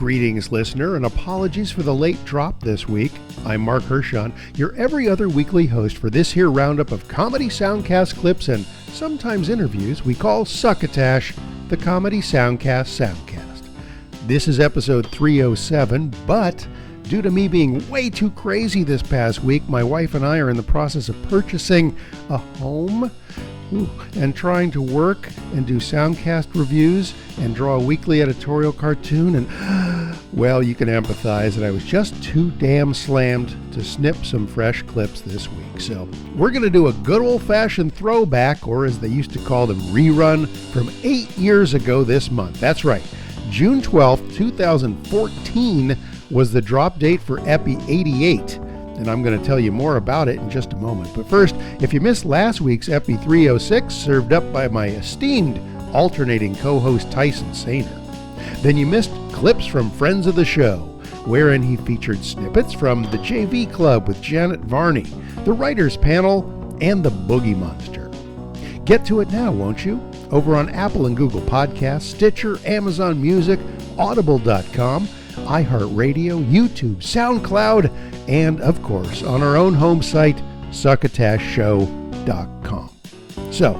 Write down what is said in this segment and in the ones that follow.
Greetings, listener, and apologies for the late drop this week. I'm Marc Hershon, your every other weekly host for this here roundup of Comedy Soundcast clips and sometimes interviews we call Succotash, the Comedy Soundcast Soundcast. This is episode 307, but due to me being way too crazy this past week, my wife and I are in the process of purchasing a home and trying to work and do soundcast reviews and draw a weekly editorial cartoon, and well, you can empathize that I was just too damn slammed to snip some fresh clips this week. So we're going to do a good old-fashioned throwback, or as they used to call them, rerun from 8 years ago this month. That's right, June 12th, 2014 was the drop date for Epi88. And I'm going to tell you more about it in just a moment. But first, if you missed last week's Epi306, served up by my esteemed alternating co-host Tyson Saner, then you missed clips from Friends of the Show, wherein he featured snippets from the JV Club with Janet Varney, the Writers Panel, and the Boogie Monster. Get to it now, won't you? Over on Apple and Google Podcasts, Stitcher, Amazon Music, Audible.com, iHeartRadio, YouTube, SoundCloud, and, of course, on our own home site, succotashshow.com. So,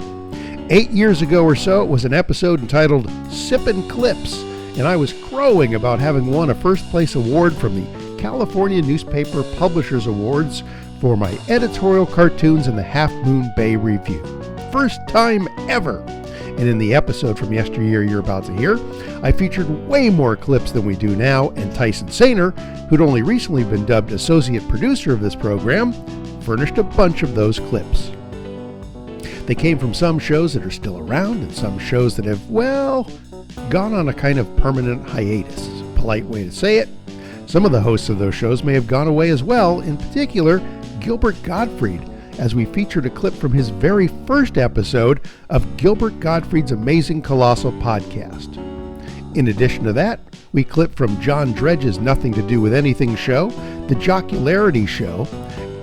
8 years ago or so, it was an episode entitled Sippin Clips, and I was crowing about having won a first-place award from the California Newspaper Publishers Awards for my editorial cartoons in the Half Moon Bay Review. First time ever! And in the episode from yesteryear you're about to hear, I featured way more clips than we do now, and Tyson Saner, who'd only recently been dubbed associate producer of this program, furnished a bunch of those clips. They came from some shows that are still around and some shows that have, well, gone on a kind of permanent hiatus, is a polite way to say it. Some of the hosts of those shows may have gone away as well, in particular, Gilbert Gottfried, as we featured a clip from his very first episode of Gilbert Gottfried's Amazing Colossal Podcast. In addition to that, we clipped from John Dredge's Nothing to Do with Anything show, The Jocularity Show,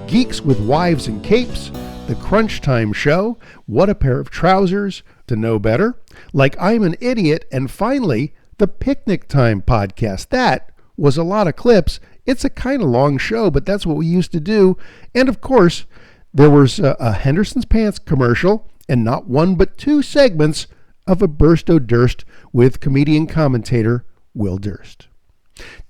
Geeks with Wives and Capes, The Crunch Time Show, What a Pair of Trousers, To Know Better, Like I'm an Idiot, and finally, The Picnic Time Podcast. That was a lot of clips. It's a kind of long show, but that's what we used to do. And of course, there was a Henderson's Pants commercial, and not one but two segments of A Burst O' Durst with comedian commentator Will Durst.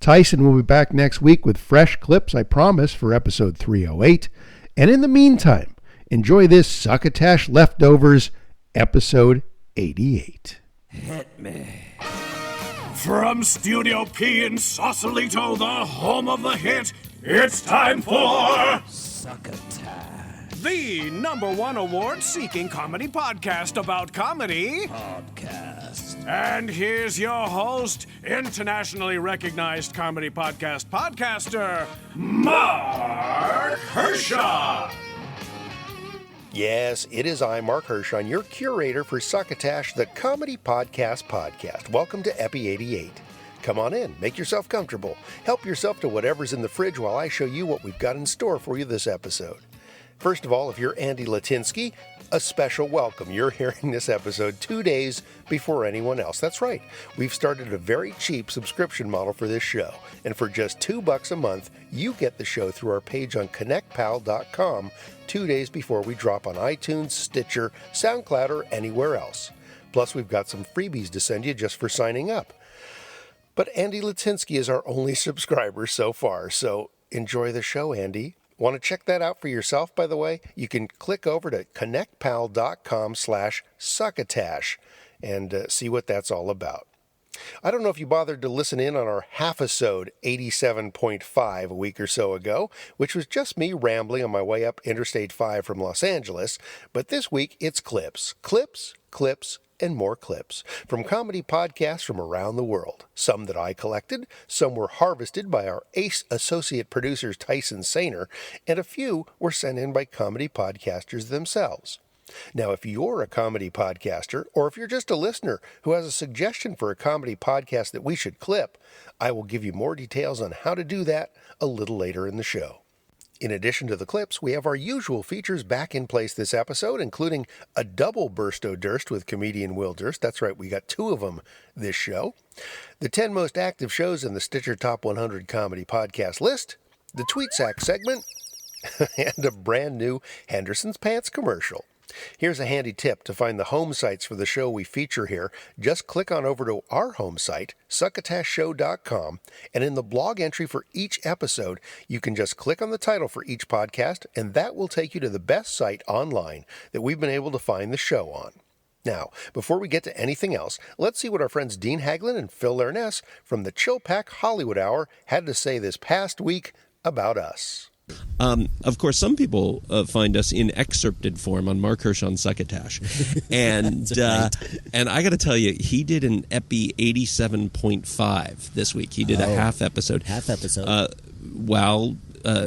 Tyson will be back next week with fresh clips, I promise, for episode 308. And in the meantime, enjoy this Succotash Leftovers, episode 88. Hit me. From Studio P in Sausalito, the home of the hit, it's time for Succotash, the #1 award-seeking comedy podcast about comedy. Podcast. And here's your host, internationally recognized comedy podcaster, Marc Hershon. Yes, it is I, Marc Hershon, your curator for Succotash, the Comedy Podcast. Welcome to Epi88. Come on in, make yourself comfortable, help yourself to whatever's in the fridge while I show you what we've got in store for you this episode. First of all, if you're Andy Latinsky, a special welcome. You're hearing this episode 2 days before anyone else. That's right. We've started a very cheap subscription model for this show. And for just $2 a month, you get the show through our page on connectpal.com 2 days before we drop on iTunes, Stitcher, SoundCloud, or anywhere else. Plus, we've got some freebies to send you just for signing up. But Andy Latinsky is our only subscriber so far, so enjoy the show, Andy. Want to check that out for yourself, by the way? You can click over to connectpal.com/succotash and see what that's all about. I don't know if you bothered to listen in on our half-episode 87.5 a week or so ago, which was just me rambling on my way up Interstate 5 from Los Angeles, but this week it's clips, and more clips from comedy podcasts from around the world. Some that I collected, some were harvested by our ace associate producers Tyson Saner, and a few were sent in by comedy podcasters themselves. Now, if you're a comedy podcaster, or if you're just a listener who has a suggestion for a comedy podcast that we should clip, I will give you more details on how to do that a little later in the show. In addition to the clips, we have our usual features back in place this episode, including a double Bursto Durst with comedian Will Durst. That's right, we got 2 of them this show. The 10 most active shows in the Stitcher Top 100 Comedy Podcast list, the Tweet Sack segment, and a brand new Henderson's Pants commercial. Here's a handy tip to find the home sites for the show we feature here. Just click on over to our home site, succotashshow.com, and in the blog entry for each episode, you can just click on the title for each podcast, and that will take you to the best site online that we've been able to find the show on. Now, before we get to anything else, let's see what our friends Dean Haglin and Phil Lernes from the Chill Pack Hollywood Hour had to say this past week about us. Of course, some people find us in excerpted form on Marc Hershon Succotash. And and I got to tell you, he did an Epi87.5 this week. He did a half episode. While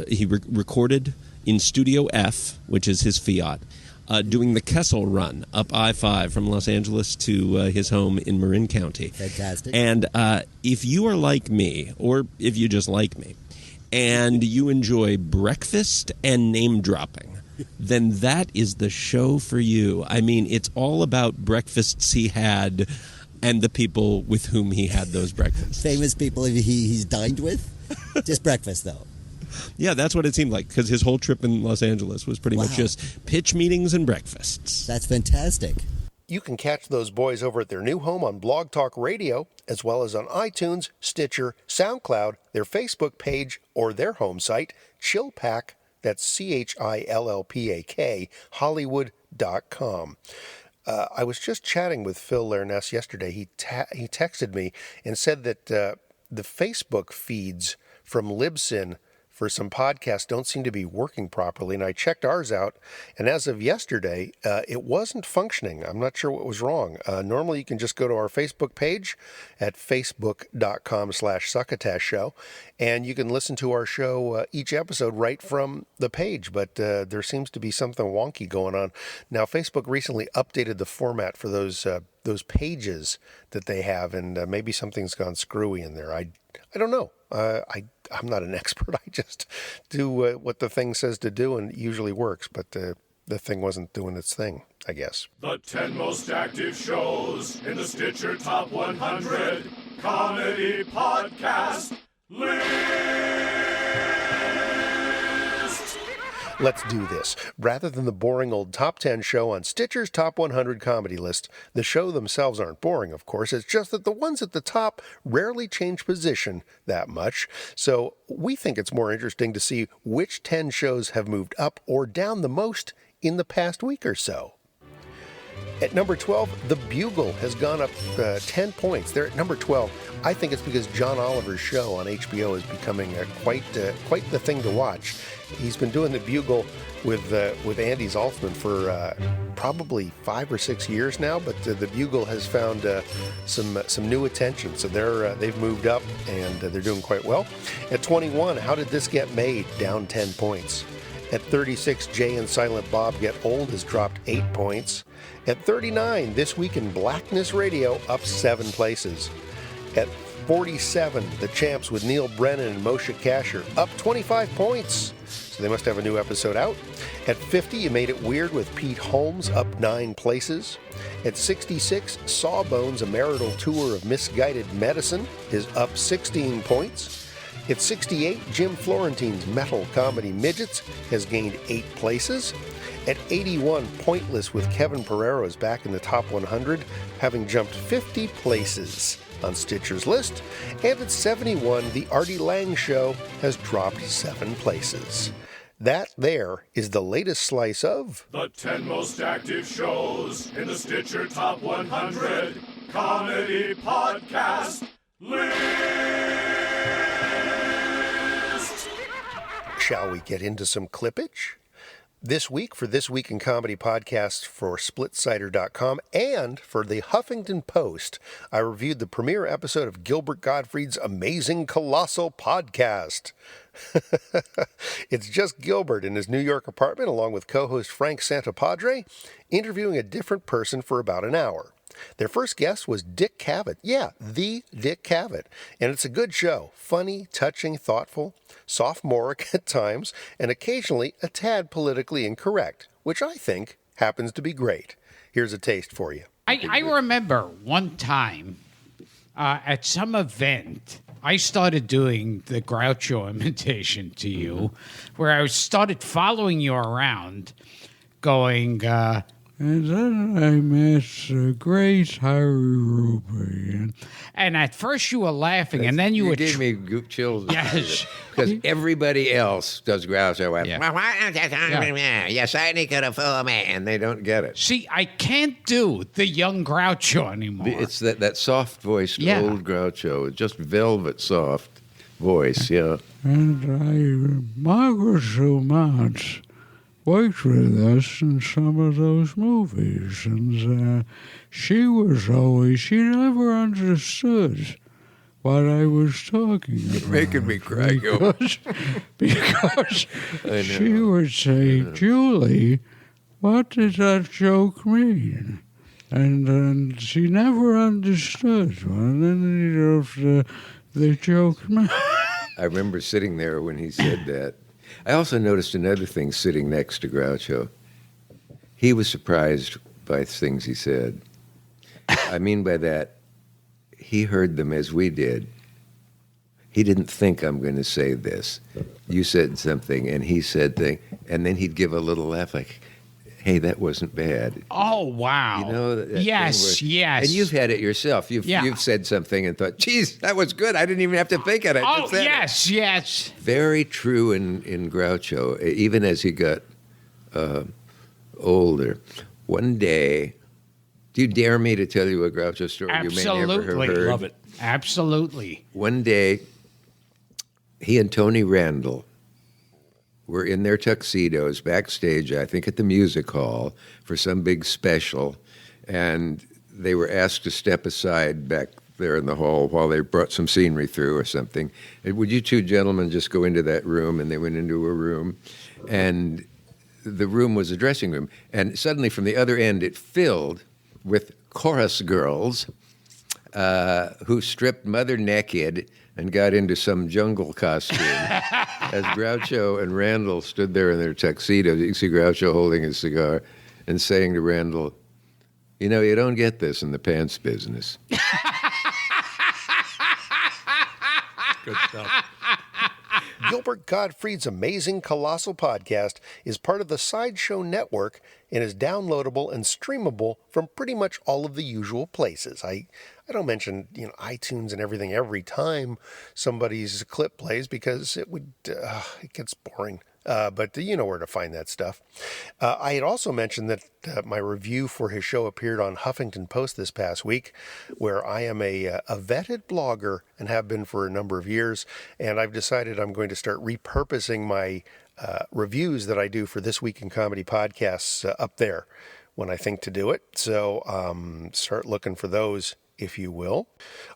he recorded in Studio F, which is his Fiat, doing the Kessel run up I-5 from Los Angeles to his home in Marin County. Fantastic. And if you are like me, or if you just like me, and you enjoy breakfast and name dropping, then that is the show for you. I mean, it's all about breakfasts he had and the people with whom he had those breakfasts. Famous people he's dined with? Just breakfast, though. Yeah, that's what it seemed like, because his whole trip in Los Angeles was pretty much just pitch meetings and breakfasts. That's fantastic. You can catch those boys over at their new home on Blog Talk Radio, as well as on iTunes, Stitcher, SoundCloud, their Facebook page, or their home site, Chillpack, that's CHILLPAK, Hollywood.com. I was just chatting with Phil Lernes yesterday. He texted me and said that the Facebook feeds from Libsyn for some podcasts don't seem to be working properly, and I checked ours out, and as of yesterday, it wasn't functioning. I'm not sure what was wrong. Normally, you can just go to our Facebook page at facebook.com/Succotash Show, and you can listen to our show, each episode, right from the page, but there seems to be something wonky going on. Now, Facebook recently updated the format for those pages that they have, and maybe something's gone screwy in there. I don't know. I'm not an expert. I just do what the thing says to do, and it usually works. But the thing wasn't doing its thing, I guess. The 10 most active shows in the Stitcher Top 100 Comedy Podcast list. Let's do this. Rather than the boring old Top 10 show on Stitcher's Top 100 Comedy List, the show themselves aren't boring, of course. It's just that the ones at the top rarely change position that much. So we think it's more interesting to see which 10 shows have moved up or down the most in the past week or so. At number 12, The Bugle has gone up 10 points. They're at number 12. I think it's because John Oliver's show on HBO is becoming quite the thing to watch. He's been doing The Bugle with Andy Zaltzman for probably 5 or 6 years now, but The Bugle has found some new attention. So they've moved up, and they're doing quite well. At 21, How Did This Get Made? Down 10 points. At 36, Jay and Silent Bob Get Old has dropped 8 points. At 39, This Week in Blackness Radio, up 7 places. At 47, The Champs with Neil Brennan and Moshe Kasher, up 25 points. So they must have a new episode out. At 50, You Made It Weird with Pete Holmes, up 9 places. At 66, Sawbones, A Marital Tour of Misguided Medicine, is up 16 points. At 68, Jim Florentine's Metal Comedy Midgets has gained 8 places. At 81, Pointless with Kevin Pereira is back in the top 100, having jumped 50 places on Stitcher's list. And at 71, The Artie Lang Show has dropped 7 places. That there is the latest slice of the 10 most active shows in the Stitcher Top 100 Comedy Podcast list. Shall we get into some clippage? This week, for This Week in Comedy podcast for SplitSider.com and for the Huffington Post, I reviewed the premiere episode of Gilbert Gottfried's Amazing Colossal Podcast. It's just Gilbert in his New York apartment, along with co-host Frank Santapadre, interviewing a different person for about an hour. Their first guest was Dick Cavett. Yeah, the Dick Cavett. And it's a good show. Funny, touching, thoughtful, sophomoric at times, and occasionally a tad politically incorrect, which I think happens to be great. Here's a taste for you. I remember one time at some event, I started doing the Groucho imitation to you, where I started following you around, going, and then I met Grace Harry Ruby. And at first you were laughing, and then you were... gave me goop chills. Yes. Because everybody else does Groucho. Yeah. Yes, I need to fool me. And they don't get it. See, I can't do the young Groucho anymore. It's that soft-voiced old Groucho. Just velvet soft voice, yeah. And Margaret so much worked with us in some of those movies, and she never understood what I was talking about. You're making me cry. Because she would say, Julie, what did that joke mean? And she never understood what any of the joke meant. I remember sitting there when he said that. I also noticed another thing sitting next to Groucho. He was surprised by things he said. I mean by that, he heard them as we did. He didn't think, I'm going to say this. You said something, and he said thing, and then he'd give a little laugh like, hey, that wasn't bad. Oh, wow. You know, that yes. And you've had it yourself. You've said something and thought, geez, that was good. I didn't even have to think it. I just said it. Yes. Very true in Groucho, even as he got older. One day, do you dare me to tell you a Groucho story you may never have heard? Love it. Absolutely. One day, he and Tony Randall were in their tuxedos backstage, I think at the music hall, for some big special, and they were asked to step aside back there in the hall while they brought some scenery through or something. And would you two gentlemen just go into that room? And they went into a room, and the room was a dressing room. And suddenly from the other end, it filled with chorus girls who stripped mother naked and got into some jungle costume. As Groucho and Randall stood there in their tuxedos, you can see Groucho holding his cigar and saying to Randall, you know, you don't get this in the pants business. Good stuff. Gilbert Gottfried's amazing Colossal podcast is part of the Sideshow Network and is downloadable and streamable from pretty much all of the usual places. I don't mention iTunes and everything every time somebody's clip plays because it gets boring. But you know where to find that stuff. I had also mentioned that my review for his show appeared on Huffington Post this past week, where I am a vetted blogger and have been for a number of years, and I've decided I'm going to start repurposing my reviews that I do for This Week in Comedy podcasts up there when I think to do it. So start looking for those, if you will.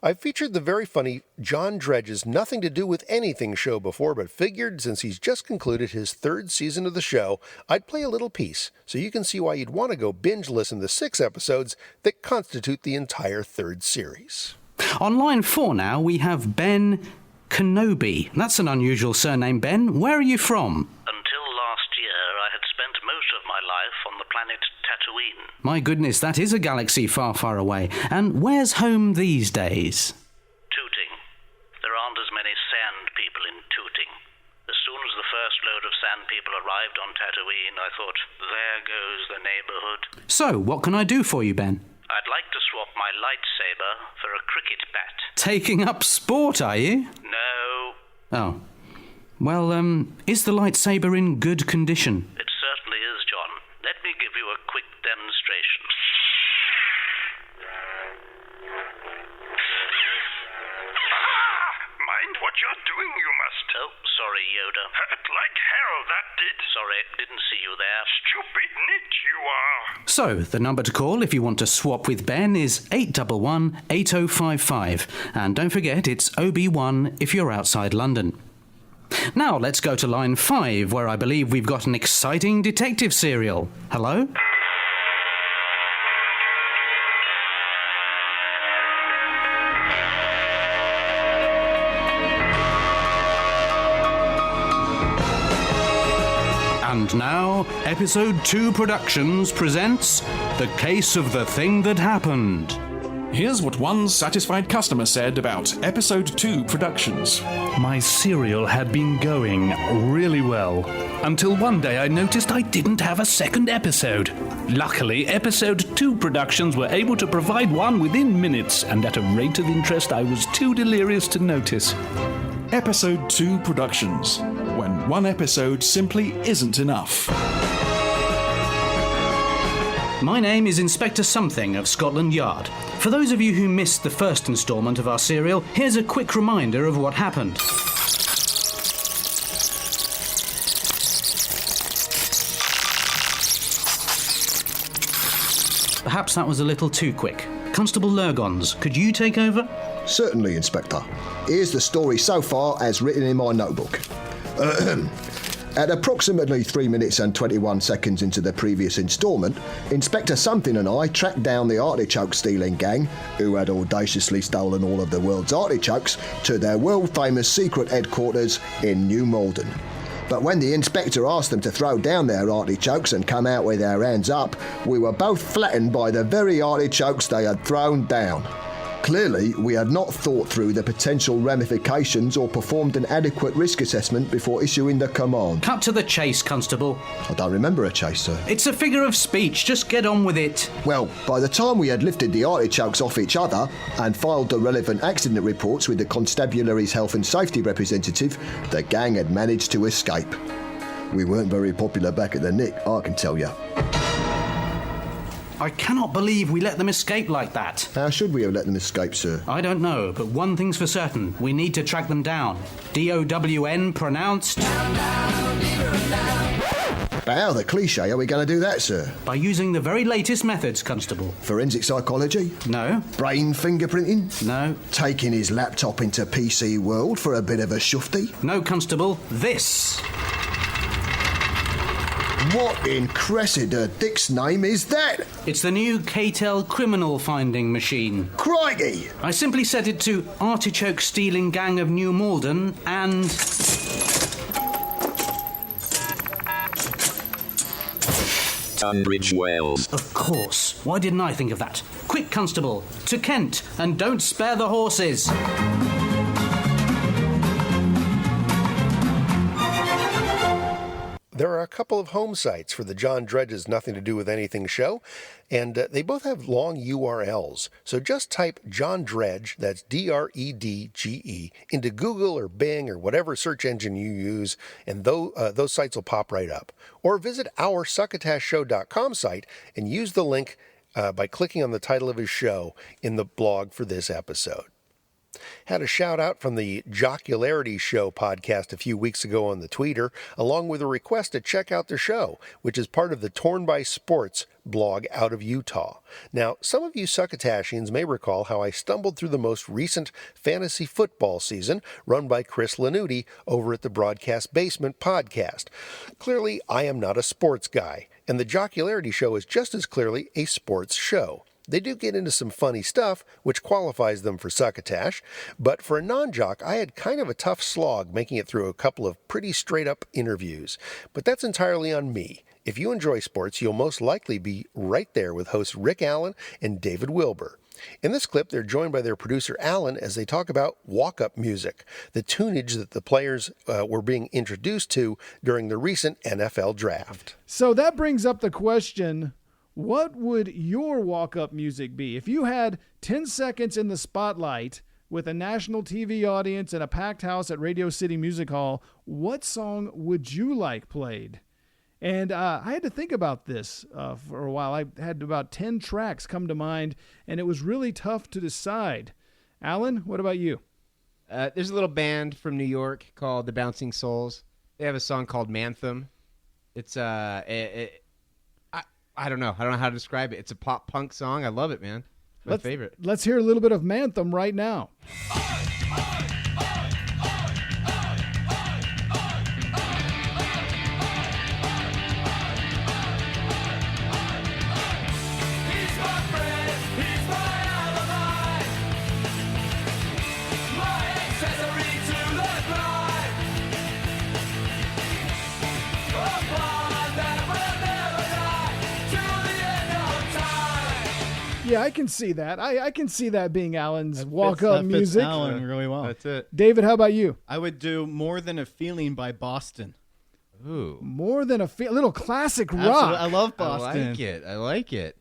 I've featured the very funny John Dredge's Nothing to Do with Anything show before, but figured since he's just concluded his third season of the show, I'd play a little piece so you can see why you'd want to go binge listen to the 6 episodes that constitute the entire third series. On line 4 now, we have Ben Kenobi. That's an unusual surname, Ben. Where are you from? Until last year, I had spent most of my life on the planet Tatooine. My goodness, that is a galaxy far, far away. And where's home these days? Tooting. There aren't as many sand people in Tooting. As soon as the first load of sand people arrived on Tatooine, I thought, there goes the neighborhood. So, what can I do for you, Ben? I'd like to swap my lightsaber for a cricket bat. Taking up sport, are you? No. Oh. Well, is the lightsaber in good condition? It certainly is, John. Let me give you a quick demonstration. Mind what you're doing, you must. Oh, sorry, Yoda. Hurt like hell, that did. Sorry, didn't see you there. Stupid nit you are. So, the number to call if you want to swap with Ben is 811-8055. And don't forget, it's OB1 if you're outside London. Now, let's go to line 5, where I believe we've got an exciting detective serial. Hello? And now, Episode 2 Productions presents The Case of the Thing That Happened. Here's what one satisfied customer said about Episode 2 Productions. My serial had been going really well, until one day I noticed I didn't have a second episode. Luckily, Episode 2 Productions were able to provide one within minutes, and at a rate of interest I was too delirious to notice. Episode 2 Productions, when one episode simply isn't enough. My name is Inspector Something of Scotland Yard. For those of you who missed the first instalment of our serial, here's a quick reminder of what happened. Perhaps that was a little too quick. Constable Lurgons, could you take over? Certainly, Inspector. Here's the story so far as written in my notebook. At approximately 3 minutes and 21 seconds into the previous instalment, Inspector Something and I tracked down the artichoke stealing gang, who had audaciously stolen all of the world's artichokes, to their world-famous secret headquarters in New Malden. But when the inspector asked them to throw down their artichokes and come out with their hands up, we were both flattened by the very artichokes they had thrown down. Clearly, we had not thought through the potential ramifications or performed an adequate risk assessment before issuing the command. Cut to the chase, Constable. I don't remember a chase, sir. It's a figure of speech, just get on with it. Well, by the time we had lifted the artichokes off each other and filed the relevant accident reports with the constabulary's health and safety representative, the gang had managed to escape. We weren't very popular back at the Nick, I can tell you. I cannot believe we let them escape like that. How should we have let them escape, sir? I don't know, but one thing's for certain. We need to track them down. DOWN pronounced... But how the cliché are we going to do that, sir? By using the very latest methods, Constable. Forensic psychology? No. Brain fingerprinting? No. Taking his laptop into PC World for a bit of a shufty? No, Constable. This. What in Cressida Dick's name is that? It's the new KTEL criminal finding machine. Crikey! I simply set it to artichoke stealing gang of New Malden and... Tunbridge Wells. Of course. Why didn't I think of that? Quick, Constable. To Kent, and don't spare the horses. There are a couple of home sites for the John Dredge's Nothing to Do with Anything show, and they both have long URLs. So just type John Dredge, that's DREDGE, into Google or Bing or whatever search engine you use, and those sites will pop right up. Or visit our succotashshow.com site and use the link by clicking on the title of his show in the blog for this episode. Had a shout out from the Jocularity Show podcast a few weeks ago on the Tweeter, along with a request to check out their show, which is part of the Torn by Sports blog out of Utah. Now, some of you Succotashians may recall how I stumbled through the most recent fantasy football season run by Chris Lanuti over at the Broadcast Basement podcast. Clearly, I am not a sports guy, and the Jocularity Show is just as clearly a sports show. They do get into some funny stuff, which qualifies them for Succotash, but for a non-jock, I had kind of a tough slog making it through a couple of pretty straight-up interviews. But that's entirely on me. If you enjoy sports, you'll most likely be right there with hosts Rick Allen and David Wilbur. In this clip, they're joined by their producer Alan as they talk about walk-up music, the tunage that the players were being introduced to during the recent NFL draft. So that brings up the question... what would your walk-up music be? If you had 10 seconds in the spotlight with a national TV audience and a packed house at Radio City Music Hall, what song would you like played? And I had to think about this for a while. I had about 10 tracks come to mind, and it was really tough to decide. Alan, what about you? There's a little band from New York called the Bouncing Souls. They have a song called Manthem. It's I don't know. I don't know how to describe it. It's a pop punk song. I love it, man. It's my favorite. Let's hear a little bit of Manthem right now. Bye. Yeah, I can see that. I can see that being Alan's That walk-up fits music. Alan really well. That's it. David, how about you? I would do More Than a Feeling by Boston. Ooh. More Than a little classic rock. Absolutely. I love Boston. I like it.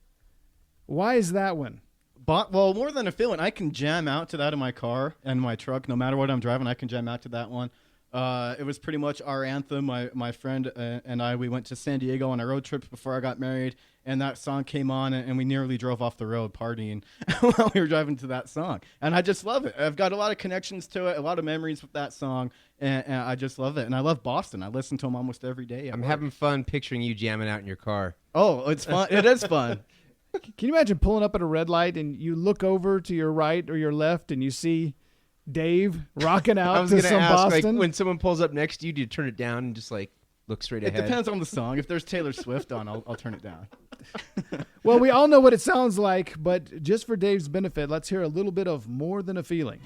Why is that one? Well, More Than a Feeling. I can jam out to that in my car and my truck. No matter what I'm driving, I can jam out to that one. It was pretty much our anthem. My friend and I, we went to San Diego on a road trip before I got married, and that song came on, and we nearly drove off the road partying while we were driving to that song. And I just love it. I've got a lot of connections to it, a lot of memories with that song, and I just love it. And I love Boston. I listen to them almost every day. I'm having fun picturing you jamming out in your car. Oh, it's fun. It is fun. Can you imagine pulling up at a red light and you look over to your right or your left and you see Dave rocking out to some Boston? Like, when someone pulls up next to you, do you turn it down and just like look straight ahead? It depends on the song. If there's Taylor Swift on, I'll turn it down. Well, we all know what it sounds like, but just for Dave's benefit, let's hear a little bit of More Than a Feeling.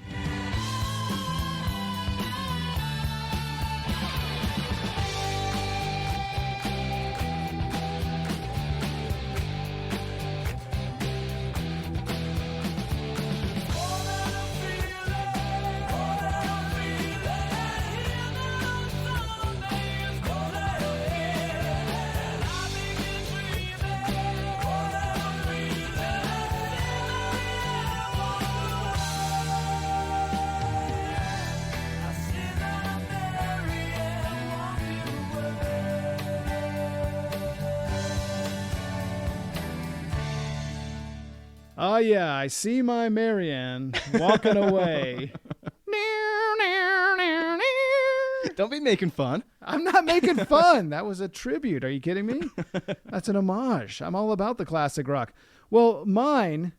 Oh, yeah, I see my Marianne walking away. Don't be making fun. I'm not making fun. That was a tribute. Are you kidding me? That's an homage. I'm all about the classic rock. Well, mine,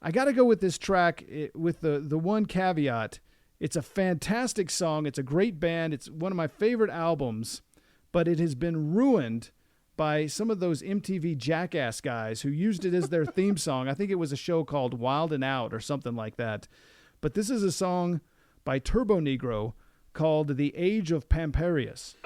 I got to go with this track with the one caveat. It's a fantastic song. It's a great band. It's one of my favorite albums, but it has been ruined by some of those MTV Jackass guys who used it as their theme song. I think it was a show called Wild and Out or something like that. But this is a song by Turbo Negro called The Age of Pamparius.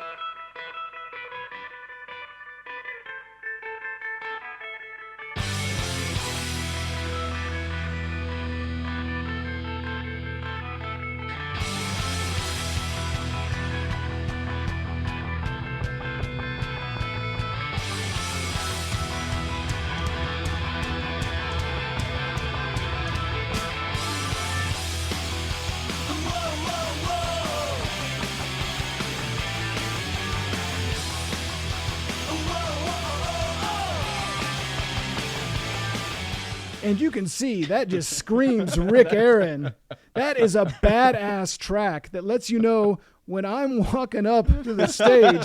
And you can see that just screams Rick Aaron. That is a badass track that lets you know when I'm walking up to the stage,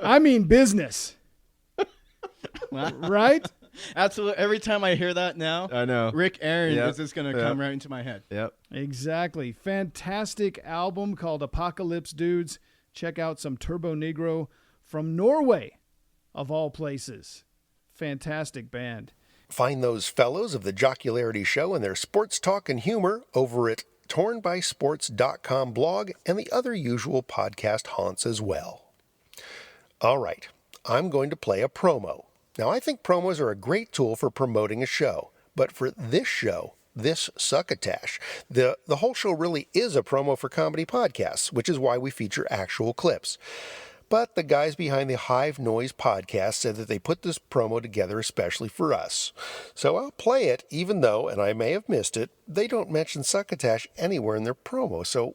I mean business. Right? Absolutely. Every time I hear that now, I know Rick Aaron is just going to come right into my head. Yep. Exactly. Fantastic album called Apocalypse Dudes. Check out some Turbo Negro from Norway, of all places. Fantastic band. Find those fellows of the Jocularity Show and their sports talk and humor over at tornbysports.com blog and the other usual podcast haunts as well. All right, I'm going to play a promo. Now, I think promos are a great tool for promoting a show, but for this show, this Succotash, the whole show really is a promo for comedy podcasts, which is why we feature actual clips. But the guys behind the Hive Noise podcast said that they put this promo together especially for us. So I'll play it, even though, and I may have missed it, they don't mention Succotash anywhere in their promo. So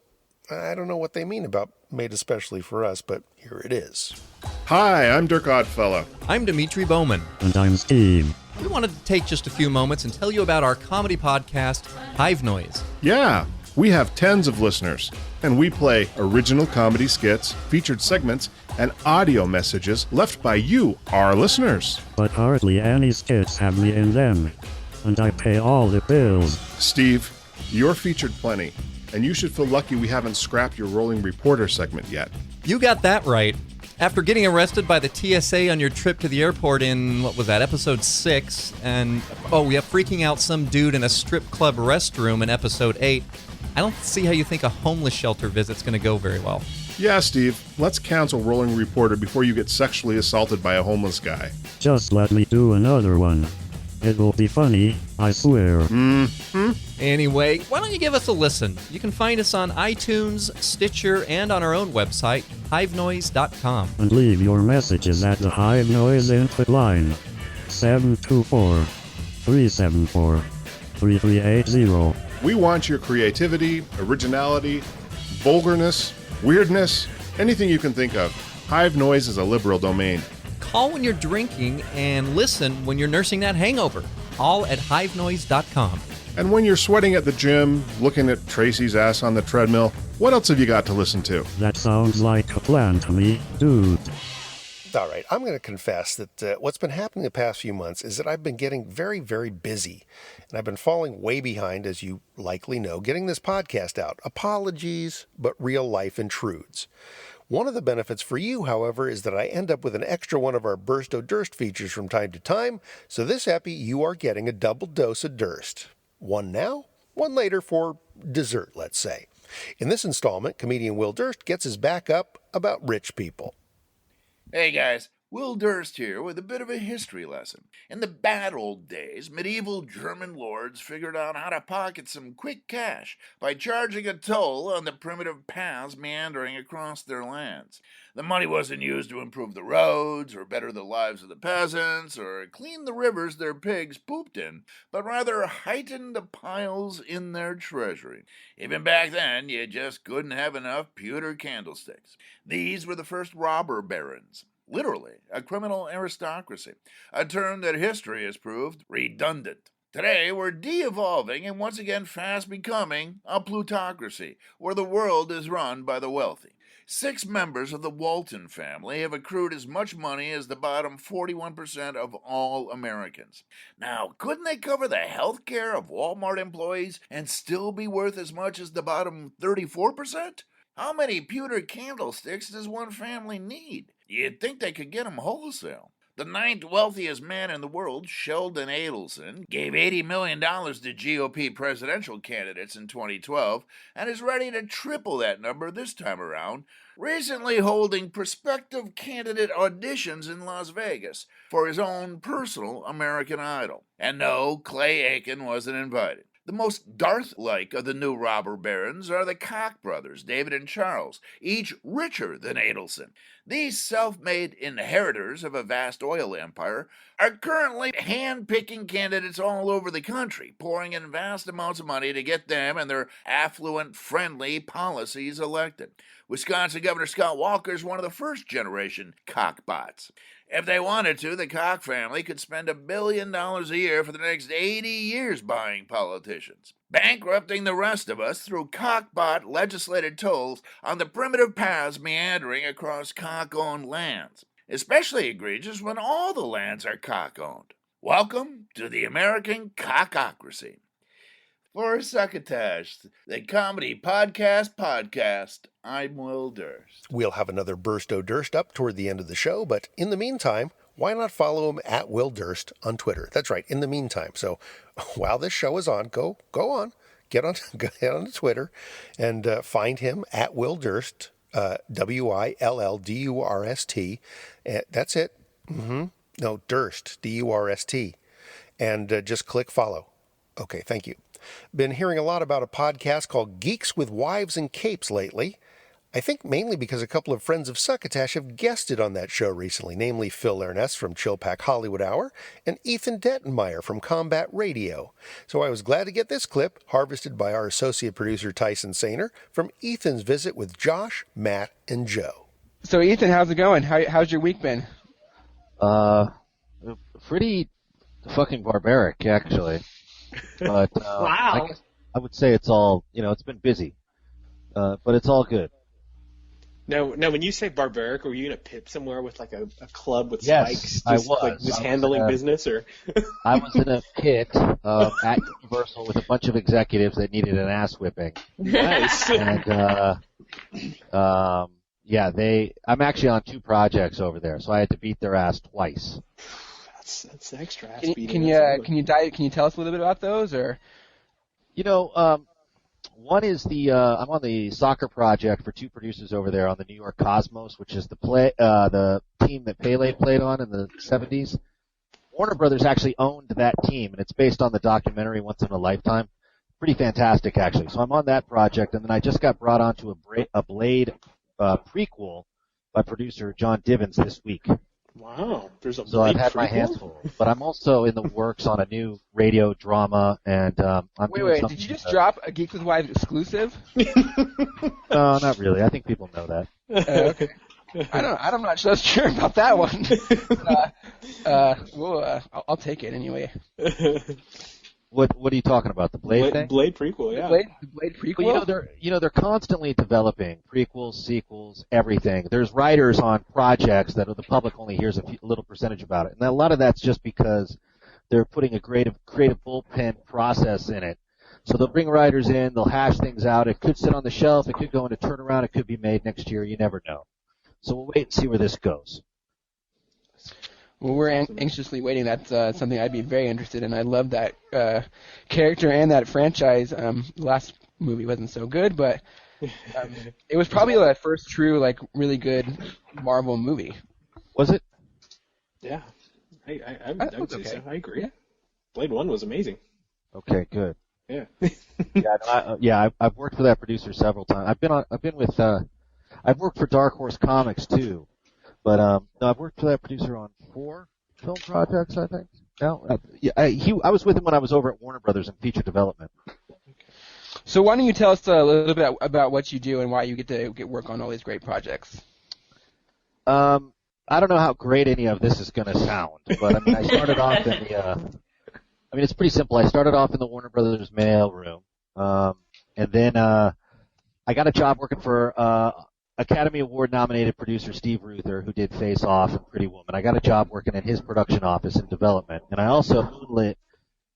I don't know what they mean about made especially for us, but here it is. Hi, I'm Dirk Oddfellow. I'm Dimitri Bowman. And I'm Steve. We wanted to take just a few moments and tell you about our comedy podcast, Hive Noise. Yeah, we have tens of listeners, and we play original comedy skits, featured segments, and audio messages left by you, our listeners. But hardly any skits have me in them, and I pay all the bills. Steve, you're featured plenty, and you should feel lucky we haven't scrapped your Rolling Reporter segment yet. You got that right. After getting arrested by the TSA on your trip to the airport in, what was that, episode 6, and, freaking out some dude in a strip club restroom in episode 8, I don't see how you think a homeless shelter visit's going to go very well. Yeah, Steve, let's cancel Rolling Reporter before you get sexually assaulted by a homeless guy. Just let me do another one. It will be funny, I swear. Anyway, why don't you give us a listen? You can find us on iTunes, Stitcher, and on our own website, hivenoise.com. And leave your messages at the Hive Noise input line. 724-374-3380. We want your creativity, originality, vulgarness, weirdness, anything you can think of. Hive Noise is a liberal domain. Call when you're drinking and listen when you're nursing that hangover. All at hivenoise.com. And when you're sweating at the gym, looking at Tracy's ass on the treadmill, what else have you got to listen to? That sounds like a plan to me, dude. All right, I'm going to confess that what's been happening the past few months is that I've been getting very, very busy. And I've been falling way behind, as you likely know, getting this podcast out. Apologies, but real life intrudes. One of the benefits for you, however, is that I end up with an extra one of our Burst O' Durst features from time to time. So this epi, you are getting a double dose of Durst. One now, one later for dessert, let's say. In this installment, comedian Will Durst gets his back up about rich people. Hey guys, Will Durst here with a bit of a history lesson. In the bad old days, medieval German lords figured out how to pocket some quick cash by charging a toll on the primitive paths meandering across their lands. The money wasn't used to improve the roads, or better the lives of the peasants, or clean the rivers their pigs pooped in, but rather heighten the piles in their treasury. Even back then, you just couldn't have enough pewter candlesticks. These were the first robber barons. Literally, a criminal aristocracy, a term that history has proved redundant. Today, we're de-evolving and once again fast becoming a plutocracy, where the world is run by the wealthy. 6 members of the Walton family have accrued as much money as the bottom 41% of all Americans. Now, couldn't they cover the health care of Walmart employees and still be worth as much as the bottom 34%? How many pewter candlesticks does one family need? You'd think they could get them wholesale. The 9th wealthiest man in the world, Sheldon Adelson, gave $80 million to GOP presidential candidates in 2012 and is ready to triple that number this time around, recently holding prospective candidate auditions in Las Vegas for his own personal American Idol. And no, Clay Aiken wasn't invited. The most Darth-like of the new robber barons are the Koch brothers, David and Charles, each richer than Adelson. These self-made inheritors of a vast oil empire are currently hand-picking candidates all over the country, pouring in vast amounts of money to get them and their affluent, friendly policies elected. Wisconsin Governor Scott Walker is one of the first-generation Koch-bots. If they wanted to, the Koch family could spend $1 billion a year for the next 80 years buying politicians, bankrupting the rest of us through Koch-bot legislated tolls on the primitive paths meandering across Koch-owned lands. Especially egregious when all the lands are Koch-owned. Welcome to the American Kochocracy. For Succotash, the Comedy Podcast, I'm Will Durst. We'll have another Burst O' Durst up toward the end of the show, but in the meantime, why not follow him at Will Durst on Twitter? That's right, in the meantime. So while this show is on, go on, get on Twitter and find him at Will Durst, WILLDURST. That's it. No, Durst, DURST. And just click follow. Okay, thank you. Been hearing a lot about a podcast called Geeks with Wives and Capes lately. I think mainly because a couple of friends of Succotash have guested on that show recently, namely Phil Ernest from Chillpack Hollywood Hour and Ethan Dettenmeyer from Combat Radio. So I was glad to get this clip, harvested by our associate producer Tyson Saner, from Ethan's visit with Josh, Matt, and Joe. So Ethan, how's it going? How's your week been? Pretty fucking barbaric, actually. But wow. I would say it's all, it's been busy, but it's all good. Now, when you say barbaric, were you in a pit somewhere with like a club with Yes, spikes, I just was. like mishandling business, or? I was in a pit at Universal with a bunch of executives that needed an ass whipping. Nice. And I'm actually on 2 projects over there, so I had to beat their ass twice. That's extra ass Can beating. you tell us a little bit about those, or? One is I'm on the soccer project for 2 producers over there on the New York Cosmos, which is the team that Pele played on in the 70s. Warner Brothers actually owned that team, and it's based on the documentary Once in a Lifetime. Pretty fantastic, actually. So I'm on that project, and then I just got brought onto a Blade prequel by producer John Divins this week. Wow, there's a So I've Blade had my prequel? hands full. But I'm also in the works on a new radio drama, and I'm doing Wait, something did you just drop a Geeks with Wives exclusive? No, not really. I think people know that. Okay. I'm not so sure about that one. I'll take it anyway. What are you talking about? The Blade thing? Blade prequel, yeah. The Blade prequel. But they're constantly developing prequels, sequels, everything. There's writers on projects that the public only hears a little percentage about it, and a lot of that's just because they're putting a creative bullpen process in it. So they'll bring writers in, they'll hash things out. It could sit on the shelf, it could go into turnaround, it could be made next year. You never know. So we'll wait and see where this goes. Well, we're anxiously waiting. That's something I'd be very interested in. I love that character and that franchise. Last movie wasn't so good, but it was probably the first true, really good Marvel movie. Was it? Yeah. I would say so. I agree. Yeah. Blade 1 was amazing. Okay, good. Yeah. I've worked for that producer several times. I've worked for Dark Horse Comics too, but no, I've worked for that producer on 4 film projects, I think. No, I was with him when I was over at Warner Brothers in feature development. So why don't you tell us a little bit about what you do and why you get to work on all these great projects? I don't know how great any of this is going to sound, but I mean, I started off in it's pretty simple. I started off in the Warner Brothers mailroom, and then I got a job working for Academy Award nominated producer Steve Ruther, who did Face Off and Pretty Woman. I got a job working in his production office in development, and I also moonlit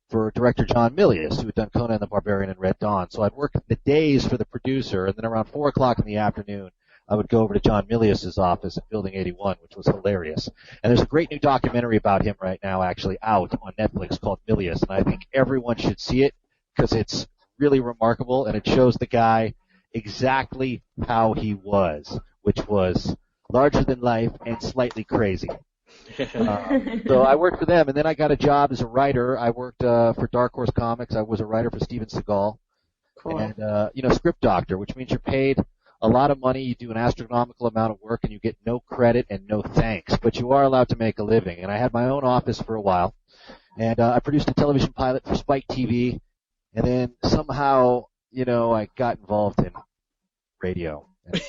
for director John Milius, who had done Conan the Barbarian and Red Dawn. So I'd work the days for the producer, and then around 4 o'clock in the afternoon, I would go over to John Milius's office at Building 81, which was hilarious. And there's a great new documentary about him right now, actually out on Netflix called Milius, and I think everyone should see it because it's really remarkable, and it shows the guy exactly how he was, which was larger than life and slightly crazy. So I worked for them, and then I got a job as a writer. I worked for Dark Horse Comics. I was a writer for Steven Seagal. Cool. And, script doctor, which means you're paid a lot of money, you do an astronomical amount of work, and you get no credit and no thanks, but you are allowed to make a living. And I had my own office for a while, and I produced a television pilot for Spike TV, and then somehow, I got involved in radio. And,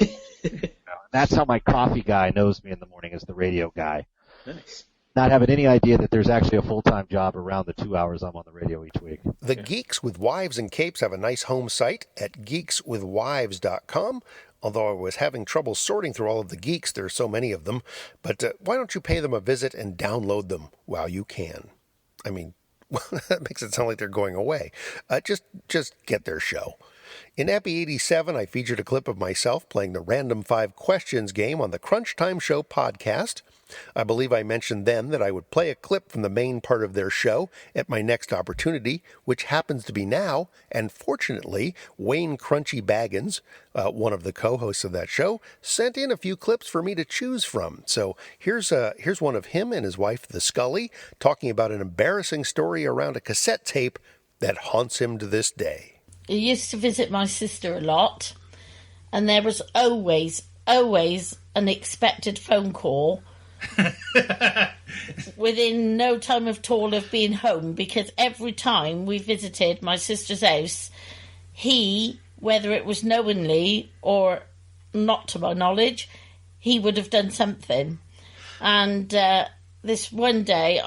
that's how my coffee guy knows me in the morning, as the radio guy. Nice. Not having any idea that there's actually a full-time job around the 2 hours I'm on the radio each week. The Geeks with Wives and Capes have a nice home site at geekswithwives.com. Although I was having trouble sorting through all of the geeks, there are so many of them. But why don't you pay them a visit and download them while you can? I mean, that makes it sound like they're going away. Just get their show. In Epi87, I featured a clip of myself playing the Random 5 Questions game on the Crunch Time Show podcast. I believe I mentioned then that I would play a clip from the main part of their show at my next opportunity, which happens to be now, and fortunately, Wayne Crunchy Baggins, one of the co-hosts of that show, sent in a few clips for me to choose from. So here's one of him and his wife, the Scully, talking about an embarrassing story around a cassette tape that haunts him to this day. I used to visit my sister a lot, and there was always an expected phone call within no time at all of being home, because every time we visited my sister's house, he, whether it was knowingly or not to my knowledge, he would have done something. And this one day,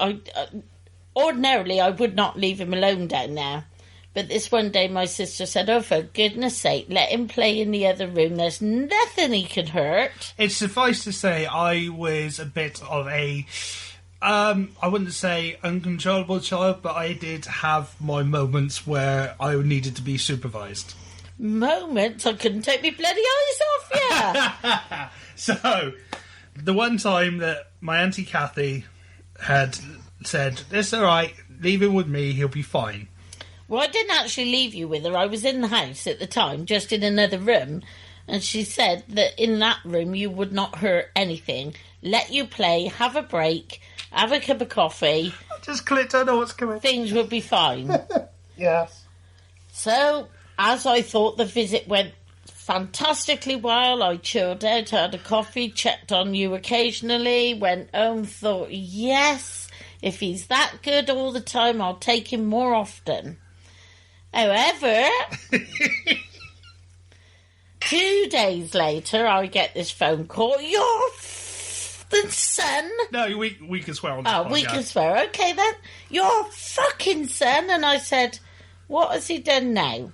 ordinarily I would not leave him alone down there. But this one day my sister said, oh, for goodness sake, let him play in the other room. There's nothing he could hurt. It's suffice to say I was a bit of a, I wouldn't say uncontrollable child, but I did have my moments where I needed to be supervised. Moments? I couldn't take my bloody eyes off you. So, the one time that my Auntie Kathy had said, it's all right, leave him with me, he'll be fine. Well, I didn't actually leave you with her. I was in the house at the time, just in another room, and she said that in that room you would not hurt anything. Let you play, have a break, have a cup of coffee, Just clicked, I know what's coming. Things would be fine. Yes. So, as I thought, the visit went fantastically well. I chilled out, had a coffee, checked on you occasionally, went home, thought, yes, if he's that good all the time, I'll take him more often. However, 2 days later, I get this phone call. Your the son? No, we can swear on this Oh, we podcast. can swear. Okay, then. Your fucking son. And I said, what has he done now?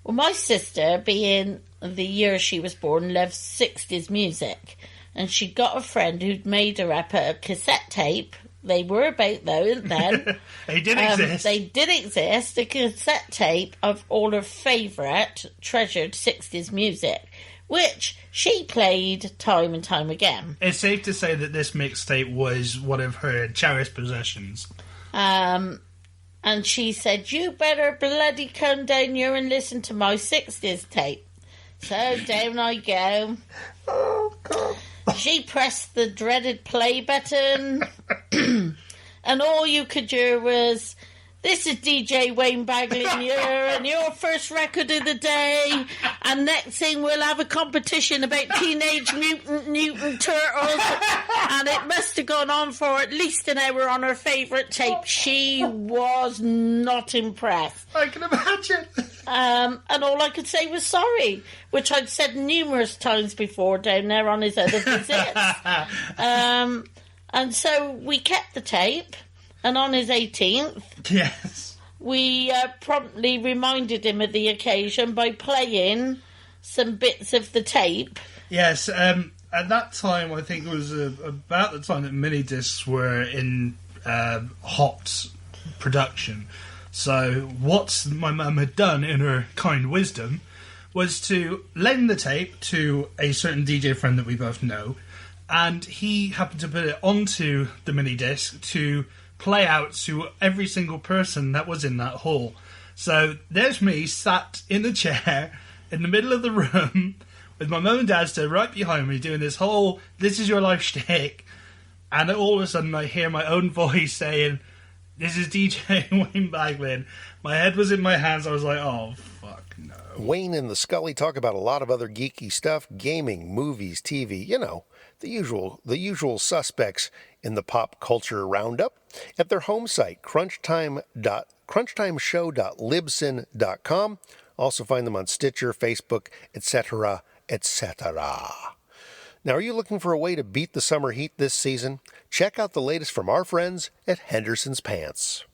Well, my sister, being the year she was born, loves 60s music. And she got a friend who'd made her up a cassette tape. They were about, though, then. They did exist. They did exist. A cassette tape of all her favourite, treasured 60s music, which she played time and time again. It's safe to say that this mixtape was one of her cherished possessions. And she said, you better bloody come down here and listen to my 60s tape. So down I go. Oh, God. She pressed the dreaded play button, and all you could hear was, this is DJ Wayne Bagley here, and your first record of the day, and next thing we'll have a competition about Teenage Mutant Ninja Turtles, and it must have gone on for at least an hour on her favourite tape. She was not impressed. I can imagine. And all I could say was sorry, which I'd said numerous times before down there on his other visits. And so we kept the tape, and on his 18th, yes, we promptly reminded him of the occasion by playing some bits of the tape. Yes, at that time, I think it was about the time that mini discs were in hot production. So what my mum had done in her kind wisdom was to lend the tape to a certain DJ friend that we both know, and he happened to put it onto the mini disc to play out to every single person that was in that hall. So there's me sat in the chair in the middle of the room with my mum and dad stood right behind me doing this whole "This Is Your Life" shtick, and all of a sudden I hear my own voice saying, "This is DJ Wayne Bagley." My head was in my hands. I was like, oh, fuck no. Wayne and the Scully talk about a lot of other geeky stuff, gaming, movies, TV, you know, the usual suspects in the pop culture roundup at their home site, crunchtimeshow.libsyn.com. Also find them on Stitcher, Facebook, etc., etc. Now, are you looking for a way to beat the summer heat this season? Check out the latest from our friends at Henderson's Pants.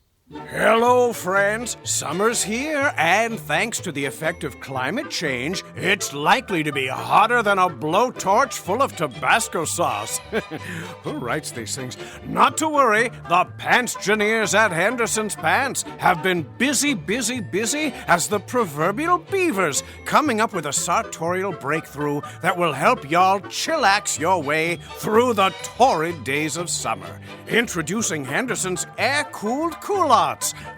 Hello, friends. Summer's here, and thanks to the effect of climate change, it's likely to be hotter than a blowtorch full of Tabasco sauce. Who writes these things? Not to worry, the pants-gineers at Henderson's Pants have been busy as the proverbial beavers, coming up with a sartorial breakthrough that will help y'all chillax your way through the torrid days of summer. Introducing Henderson's air-cooled culottes.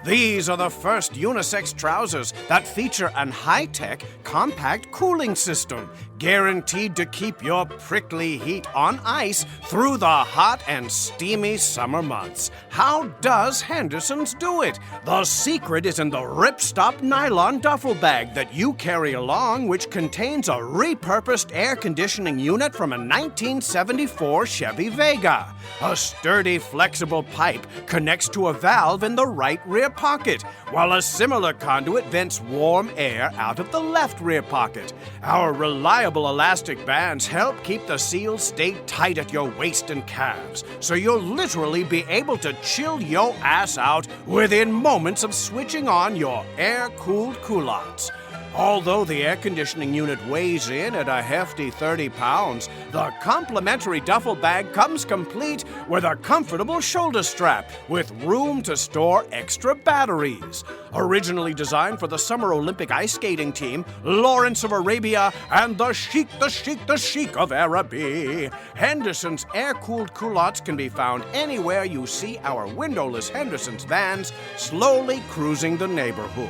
These are the first unisex trousers that feature an high-tech, compact cooling system, guaranteed to keep your prickly heat on ice through the hot and steamy summer months. How does Henderson's do it? The secret is in the ripstop nylon duffel bag that you carry along, which contains a repurposed air conditioning unit from a 1974 Chevy Vega. A sturdy, flexible pipe connects to a valve in the right rear pocket, while a similar conduit vents warm air out of the left rear pocket. Our reliable elastic bands help keep the seals stay tight at your waist and calves, so you'll literally be able to chill your ass out within moments of switching on your air-cooled culottes. Although the air conditioning unit weighs in at a hefty 30 pounds, the complimentary duffel bag comes complete with a comfortable shoulder strap with room to store extra batteries. Originally designed for the Summer Olympic ice skating team, Lawrence of Arabia, and the Sheik of Araby, Henderson's air-cooled culottes can be found anywhere you see our windowless Henderson's vans slowly cruising the neighborhood.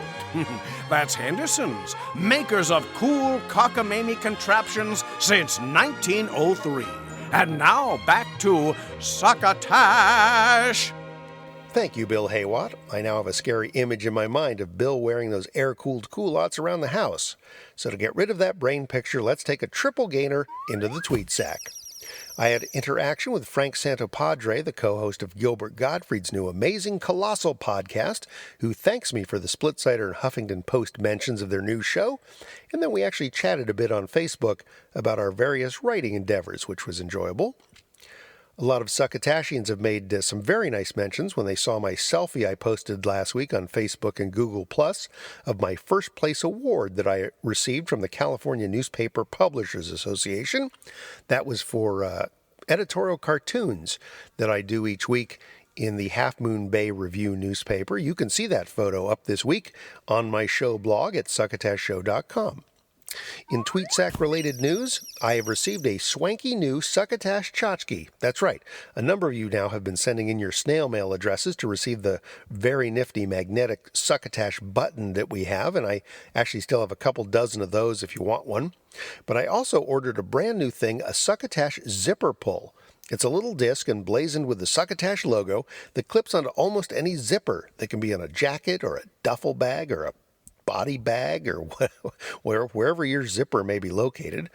That's Henderson's, makers of cool cockamamie contraptions since 1903. And now back to Succotash. Thank you, Bill Haywatt. I now have a scary image in my mind of Bill wearing those air-cooled culottes around the house. So to get rid of that brain picture, let's take a triple gainer into the tweet sack. I had interaction with Frank Santopadre, the co-host of Gilbert Gottfried's new amazing Colossal podcast, who thanks me for the Splitsider and Huffington Post mentions of their new show, and then we actually chatted a bit on Facebook about our various writing endeavors, which was enjoyable. A lot of Succotashians have made some very nice mentions when they saw my selfie I posted last week on Facebook and Google Plus of my first place award that I received from the California Newspaper Publishers Association. That was for editorial cartoons that I do each week in the Half Moon Bay Review newspaper. You can see that photo up this week on my show blog at succotashshow.com. In TweetSack-related news, I have received a swanky new Succotash tchotchke. That's right. A number of you now have been sending in your snail mail addresses to receive the very nifty magnetic Succotash button that we have, and I actually still have a couple dozen of those if you want one. But I also ordered a brand new thing, a Succotash zipper pull. It's a little disc emblazoned with the Succotash logo that clips onto almost any zipper that can be on a jacket or a duffel bag or a body bag or wherever your zipper may be located.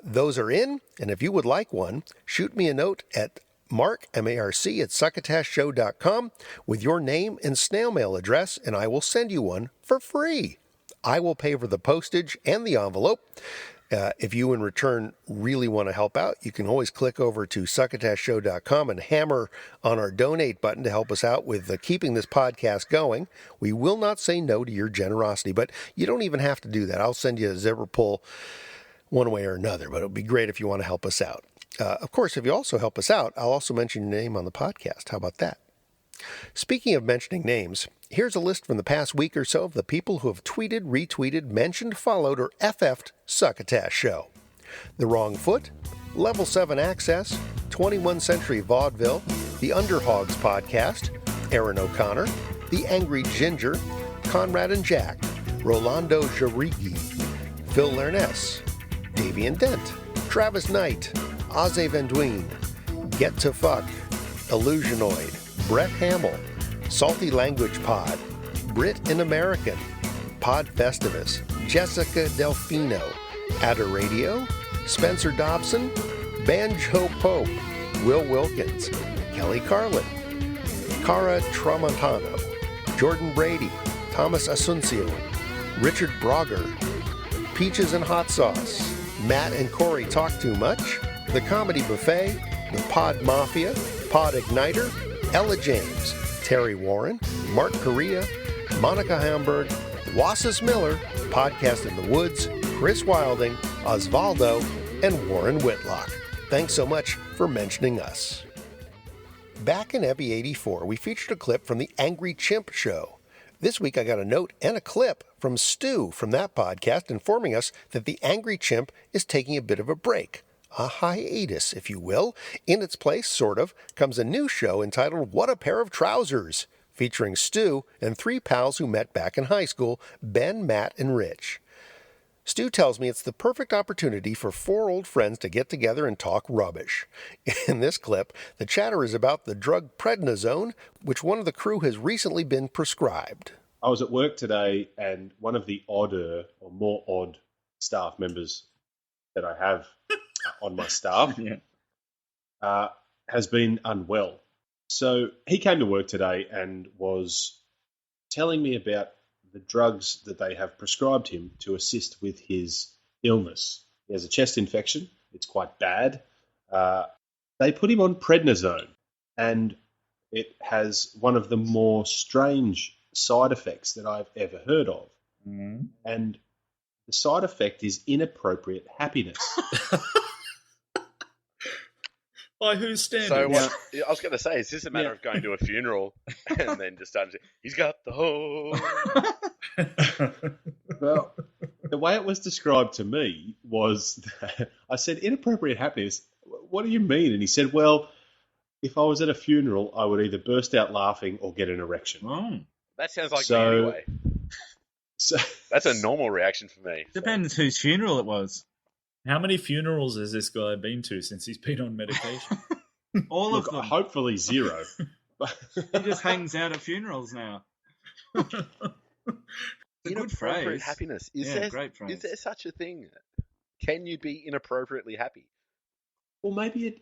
Those are in, and if you would like one, shoot me a note at Marc, M-A-R-C, at succotashshow.com with your name and snail mail address, and I will send you one for free. I will pay for the postage and the envelope. If you, in return, really want to help out, you can always click over to succotashshow.com and hammer on our donate button to help us out with keeping this podcast going. We will not say no to your generosity, but you don't even have to do that. I'll send you a zipper pull one way or another, but it would be great if you want to help us out. Of course, if you also help us out, I'll also mention your name on the podcast. How about that? Speaking of mentioning names, here's a list from the past week or so of the people who have tweeted, retweeted, mentioned, followed, or FF'd Succotash Show. The Wrong Foot, Level 7 Access, 21st Century Vaudeville, The Underhogs Podcast, Aaron O'Connor, The Angry Ginger, Conrad and Jack, Rolando Jarigi, Phil Lerness, Davian Dent, Travis Knight, Ozzy Van Duyn, Get to Fuck, Illusionoid, Brett Hamill, Salty Language Pod, Brit in American, Pod Festivus, Jessica Delfino, Adder Radio, Spencer Dobson, Banjo Pope, Will Wilkins, Kelly Carlin, Cara Tramontano, Jordan Brady, Thomas Asuncion, Richard Brogger, Peaches and Hot Sauce, Matt and Corey Talk Too Much, The Comedy Buffet, The Pod Mafia, Pod Igniter, Ella James, Terry Warren, Mark Correa, Monica Hamburg, Wassis Miller, Podcast in the Woods, Chris Wilding, Osvaldo, and Warren Whitlock. Thanks so much for mentioning us. Back in Epi84, we featured a clip from the Angry Chimp Show. This week I got a note and a clip from Stu from that podcast informing us that the Angry Chimp is taking a bit of a break. A hiatus, if you will. In its place, sort of, comes a new show entitled What a Pair of Trousers, featuring Stu and three pals who met back in high school, Ben, Matt, and Rich. Stu tells me it's the perfect opportunity for four old friends to get together and talk rubbish. In this clip, the chatter is about the drug prednisone, which one of the crew has recently been prescribed. I was at work today, and one of the odder or more odd staff members that I have on my staff has been unwell. So he came to work today and was telling me about the drugs that they have prescribed him to assist with his illness. He has a chest infection. It's quite bad. They put him on prednisone, and it has one of the more strange side effects that I've ever heard of. Mm. And the side effect is inappropriate happiness. By whose standards? So what, I was going to say, is this a matter of going to a funeral and then just starting to say, he's got the whole... Well, the way it was described to me was that I said, inappropriate happiness? What do you mean? And he said, well, if I was at a funeral, I would either burst out laughing or get an erection. Oh. That sounds like me anyway. So that's a normal reaction for me. Depends whose funeral it was. How many funerals has this guy been to since he's been on medication? All of them. Hopefully zero. He just hangs out at funerals now. It's a good Inappropriate phrase. happiness. Great phrase. Is there such a thing? Can you be inappropriately happy? Well, maybe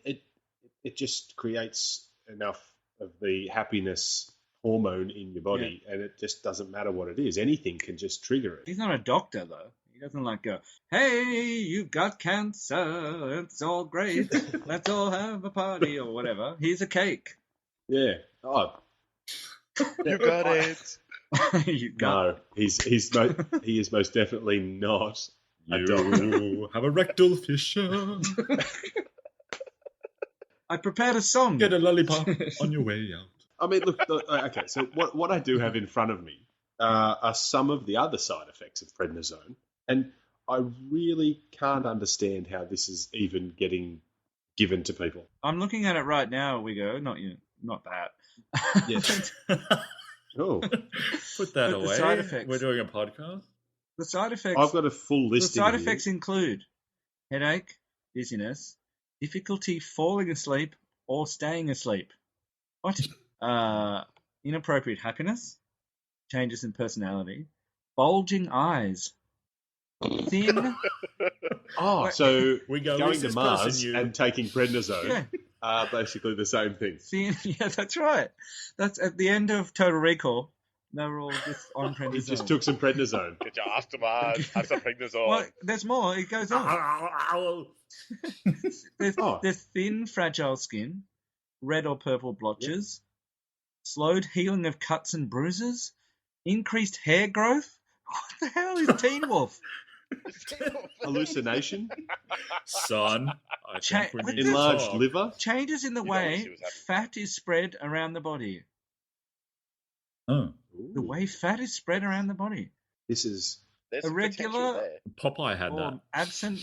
it just creates enough of the happiness hormone in your body, and it just doesn't matter what it is. Anything can just trigger it. He's not a doctor, though. He doesn't like go, hey, you've got cancer. It's all great. Let's all have a party or whatever. Here's a cake. Yeah. Oh. You got it. No, he is most definitely not a doctor. You have a rectal fissure. I prepared a song. Get a lollipop on your way out. I mean, look, okay, so what I do have in front of me are some of the other side effects of prednisone, and I really can't understand how this is even getting given to people. I'm looking at it right now, Wigo. Not you, not that. Yes. Oh. Put that away. The side effects. We're doing a podcast. The side effects. I've got a full list. The side effects include headache, dizziness, difficulty falling asleep or staying asleep. What? Inappropriate happiness, changes in personality, bulging eyes, thin. So we go going to Mars and taking prednisone are basically the same thing. Thin, yeah, that's right. That's at the end of Total Recall. They were all just on prednisone. He just took some prednisone. Get your ass to Mars. Have some prednisone. Well, there's more. It goes on. There's thin, fragile skin, red or purple blotches, slowed healing of cuts and bruises, increased hair growth. What the hell is Teen Wolf? Hallucination? Son, I think we need enlarged to talk. liver? Changes in the way fat is spread around the body. Oh. The way fat is spread around the body. This is irregular Popeye had or that. absent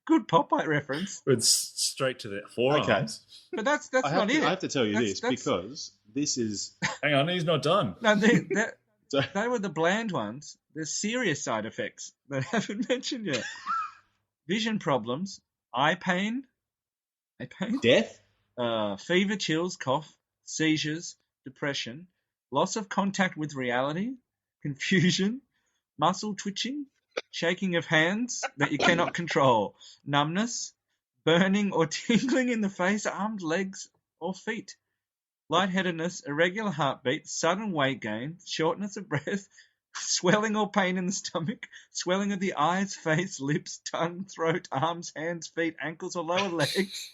Good Popeye reference. It's straight to the forearms. Okay. But that's not it. I have to tell you That's- because this is... Hang on, he's not done. No, they were the bland ones. There's serious side effects that I haven't mentioned yet. Vision problems, eye pain, death, fever, chills, cough, seizures, depression, loss of contact with reality, confusion, muscle twitching, shaking of hands that you cannot control, numbness, burning or tingling in the face, arms, legs, or feet, lightheadedness, irregular heartbeat, sudden weight gain, shortness of breath, swelling or pain in the stomach, swelling of the eyes, face, lips, tongue, throat, arms, hands, feet, ankles, or lower legs.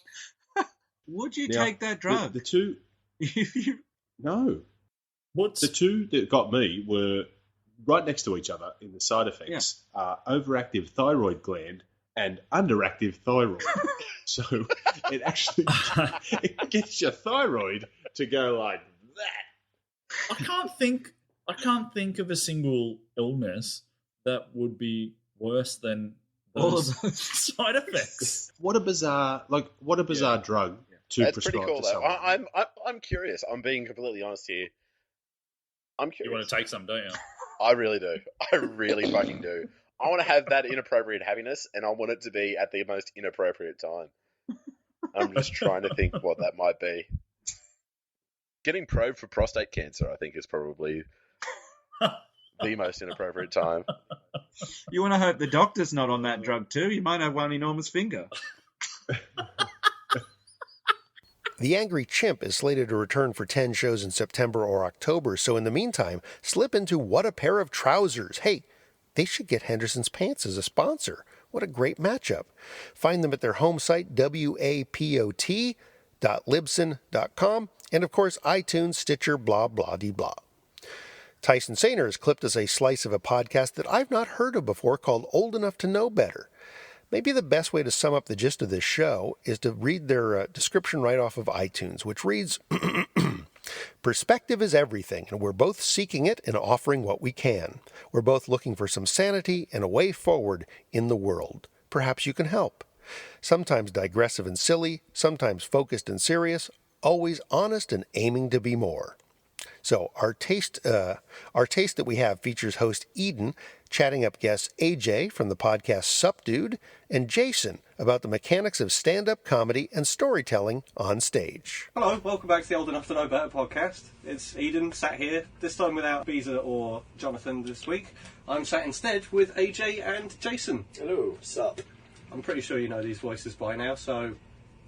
Would you take that drug? The two... No. The two that got me were right next to each other in the side effects. Overactive thyroid gland and underactive thyroid. So it actually it gets your thyroid to go like that. I can't think of a single illness that would be worse than those side effects. What a bizarre drug to That's prescribe pretty cool, to though. someone. I'm curious. I'm being completely honest here. I'm curious. You want to take some, don't you? I really do. I really fucking do. I want to have that inappropriate happiness, and I want it to be at the most inappropriate time. I'm just trying to think what that might be. Getting probed for prostate cancer, I think, is probably the most inappropriate time. You want to hope the doctor's not on that drug too. You might have one enormous finger. The Angry Chimp is slated to return for 10 shows in September or October, so in the meantime, slip into What a Pair of Trousers. Hey, they should get Henderson's Pants as a sponsor. What a great matchup. Find them at their home site, wapot.libsyn.com, and of course, iTunes, Stitcher, blah, blah, de blah. Tyson Saner has clipped us a slice of a podcast that I've not heard of before called Old Enough to Know Better. Maybe the best way to sum up the gist of this show is to read their description right off of iTunes, which reads, Perspective is everything, and we're both seeking it and offering what we can. We're both looking for some sanity and a way forward in the world. Perhaps you can help. Sometimes digressive and silly, sometimes focused and serious, always honest and aiming to be more. So our taste that we have features host Eden chatting up guests AJ from the podcast Sup Dude and Jason about the mechanics of stand-up comedy and storytelling on stage. Hello, welcome back to the Old Enough to Know Better podcast. It's Eden, sat here, this time without Beezer or Jonathan this week. I'm sat instead with AJ and Jason. Hello, sup? I'm pretty sure you know these voices by now, so...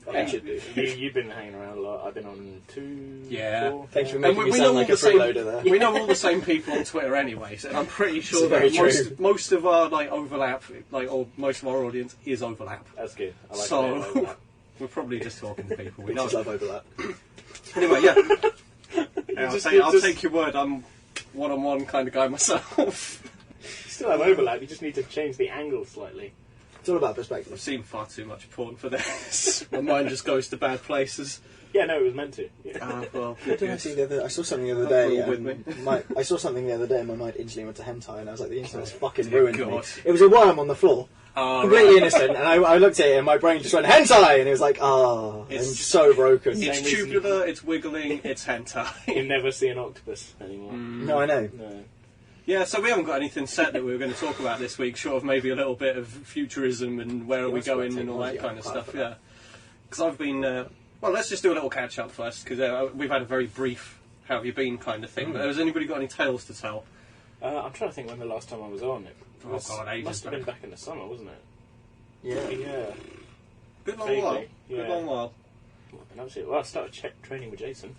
You've been hanging around a lot. I've been on 2, Yeah. 4. Thanks for making me sound like a freeloader there. We know all the same people on Twitter anyway, so I'm pretty sure that most of our overlap, or most of our audience is overlap. That's good. I like so overlap. We're probably just talking to people we We know. just love overlap. Anyway, I'll take your word. I'm one-on-one kind of guy myself. You still have overlap. You just need to change the angle slightly. It's all about perspective. I've seen far too much porn for this. My mind just goes to bad places. Yeah, no, it was meant to. Well, I saw something the other day. I saw something the other day, and my mind instantly went to hentai, and I was like, "The internet's fucking ruined me." It was a worm on the floor, completely innocent, and I looked at it, and my brain just went hentai, and it was like, I'm so broken. It's tubular, it's wiggling, it's hentai. You never see an octopus anymore. No, I know. No. Yeah, so we haven't got anything set that we were going to talk about this week, short of maybe a little bit of futurism and where are we going and all that kind of stuff, yeah. Because I've been... well, let's just do a little catch-up first, because we've had a very brief how have you been kind of thing, but has anybody got any tales to tell? I'm trying to think when the last time I was on. Ages must have been back in the summer, wasn't it? Yeah. Good long while. Yeah. Good long while. Well, I started training with Jason.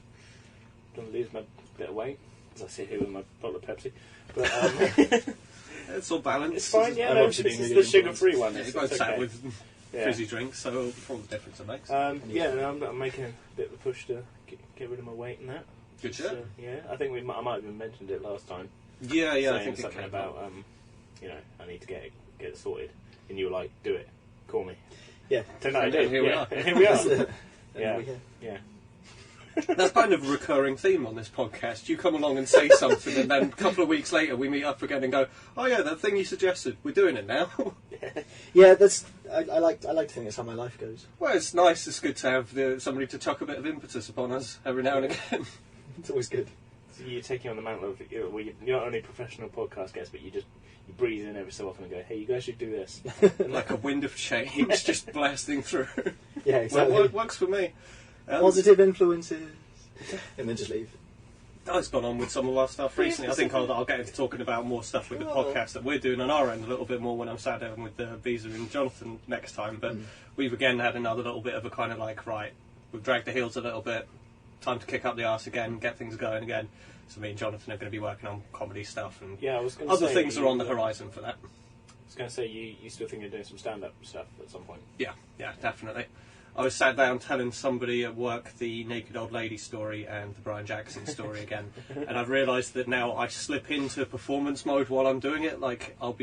Going to lose my bit of weight, as I sit here with my bottle of Pepsi. But it's all balanced. It's fine, yeah. No, this is the sugar-free one. Yeah, you both sat with fizzy drinks, so all the difference it makes. I'm making a bit of a push to get rid of my weight and that. Good shit. So, yeah, I think I might have even mentioned it last time. Yeah, I think something about I need to get it sorted, and you were like, "Do it, call me." Yeah. Tonight I did. Here we are. Here we are. Yeah. That's kind of a recurring theme on this podcast. You come along and say something, and then a couple of weeks later we meet up again and go, "Oh yeah, that thing you suggested, we're doing it now." Yeah, that's. I like to think that's how my life goes. Well, it's nice. It's good to have somebody to chuck a bit of impetus upon us every now and again. It's always good. So you're taking on the mantle of you're not only professional podcast guests, but you breathe in every so often and go, "Hey, you guys should do this." Like a wind of change just blasting through. Yeah, exactly. Well, it works for me. Positive influences, and then just leave. I've gone on with some of our stuff recently. I think I'll get into talking about more stuff with the podcast that we're doing on our end a little bit more when I'm sat down with Beezer and Jonathan next time. But we've again had another little bit of a kind of we've dragged the heels a little bit. Time to kick up the arse again, get things going again. So me and Jonathan are going to be working on comedy stuff, and I was going other things are on the horizon for that. I was going to say you still think you're doing some stand-up stuff at some point? Yeah, definitely. I was sat down telling somebody at work the Naked Old Lady story and the Brian Jackson story again, and I've realised that now I slip into performance mode while I'm doing it. Like I'll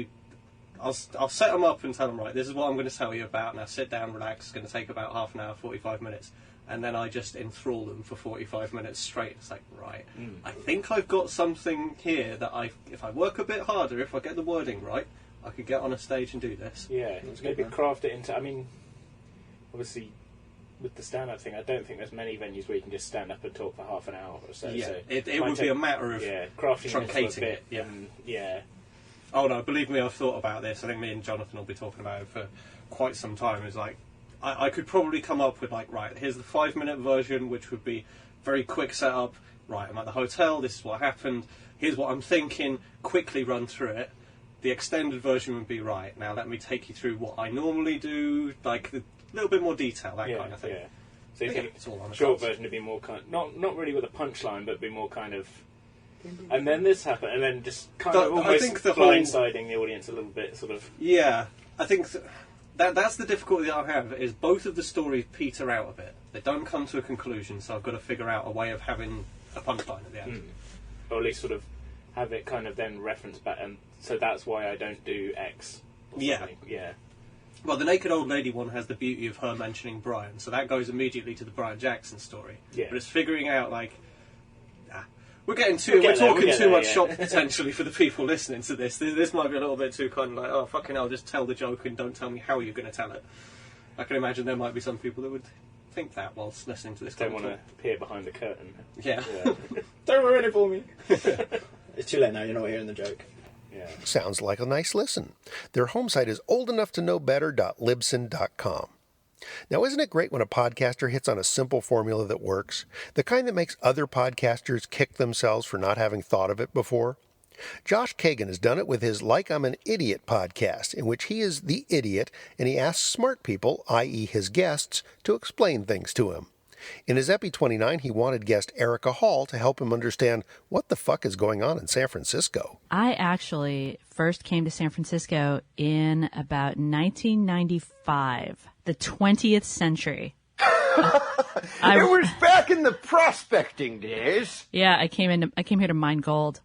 set them up and tell them, right, this is what I'm going to tell you about. Now sit down, relax. It's going to take about half an hour, 45 minutes. And then I just enthrall them for 45 minutes straight. It's like, right, I think I've got something here that if I work a bit harder, if I get the wording right, I could get on a stage and do this. Yeah, maybe craft it into... I mean, obviously, with the stand-up thing, I don't think there's many venues where you can just stand up and talk for half an hour or so. Yeah, so it would be a matter of crafting truncating it. Yeah. Oh no, believe me, I've thought about this. I think me and Jonathan will be talking about it for quite some time. It's like, I could probably come up with right, here's the 5-minute version, which would be very quick setup. Right, I'm at the hotel, this is what happened, here's what I'm thinking, quickly run through it. The extended version would be, right, now let me take you through what I normally do, like a little bit more detail, that kind of thing. Yeah. So you think it's all on the short cards. version would be more kind not really with a punchline, but be more kind of... And then this happened, and then just kind of almost blindsiding the audience a little bit, sort of... Yeah, I think... That's the difficulty that I have, is both of the stories peter out a bit. They don't come to a conclusion, so I've got to figure out a way of having a punchline at the end. Or at least sort of have it kind of then reference back, and so that's why I don't do X. Or something. Yeah. Well, the Naked Old Lady one has the beauty of her mentioning Brian, so that goes immediately to the Brian Jackson story. Yeah. But it's figuring out, we're talking too much shop potentially for the people listening to this. This might be a little bit too kind of like, oh, fucking hell, just tell the joke and don't tell me how you're going to tell it. I can imagine there might be some people that would think that whilst listening to this. Don't want to peer behind the curtain. Yeah. Don't ruin it for me. It's too late now, you're not hearing the joke. Sounds like a nice listen. Their home site is oldenoughtoknowbetter.libsyn.com. Now, isn't it great when a podcaster hits on a simple formula that works? The kind that makes other podcasters kick themselves for not having thought of it before? Josh Kagan has done it with his Like I'm an Idiot podcast, in which he is the idiot and he asks smart people, i.e. his guests, to explain things to him. In his Epi89, he wanted guest Erica Hall to help him understand what the fuck is going on in San Francisco. I actually first came to San Francisco in about 1995, the 20th century. It was back in the prospecting days. Yeah, I came here to mine gold.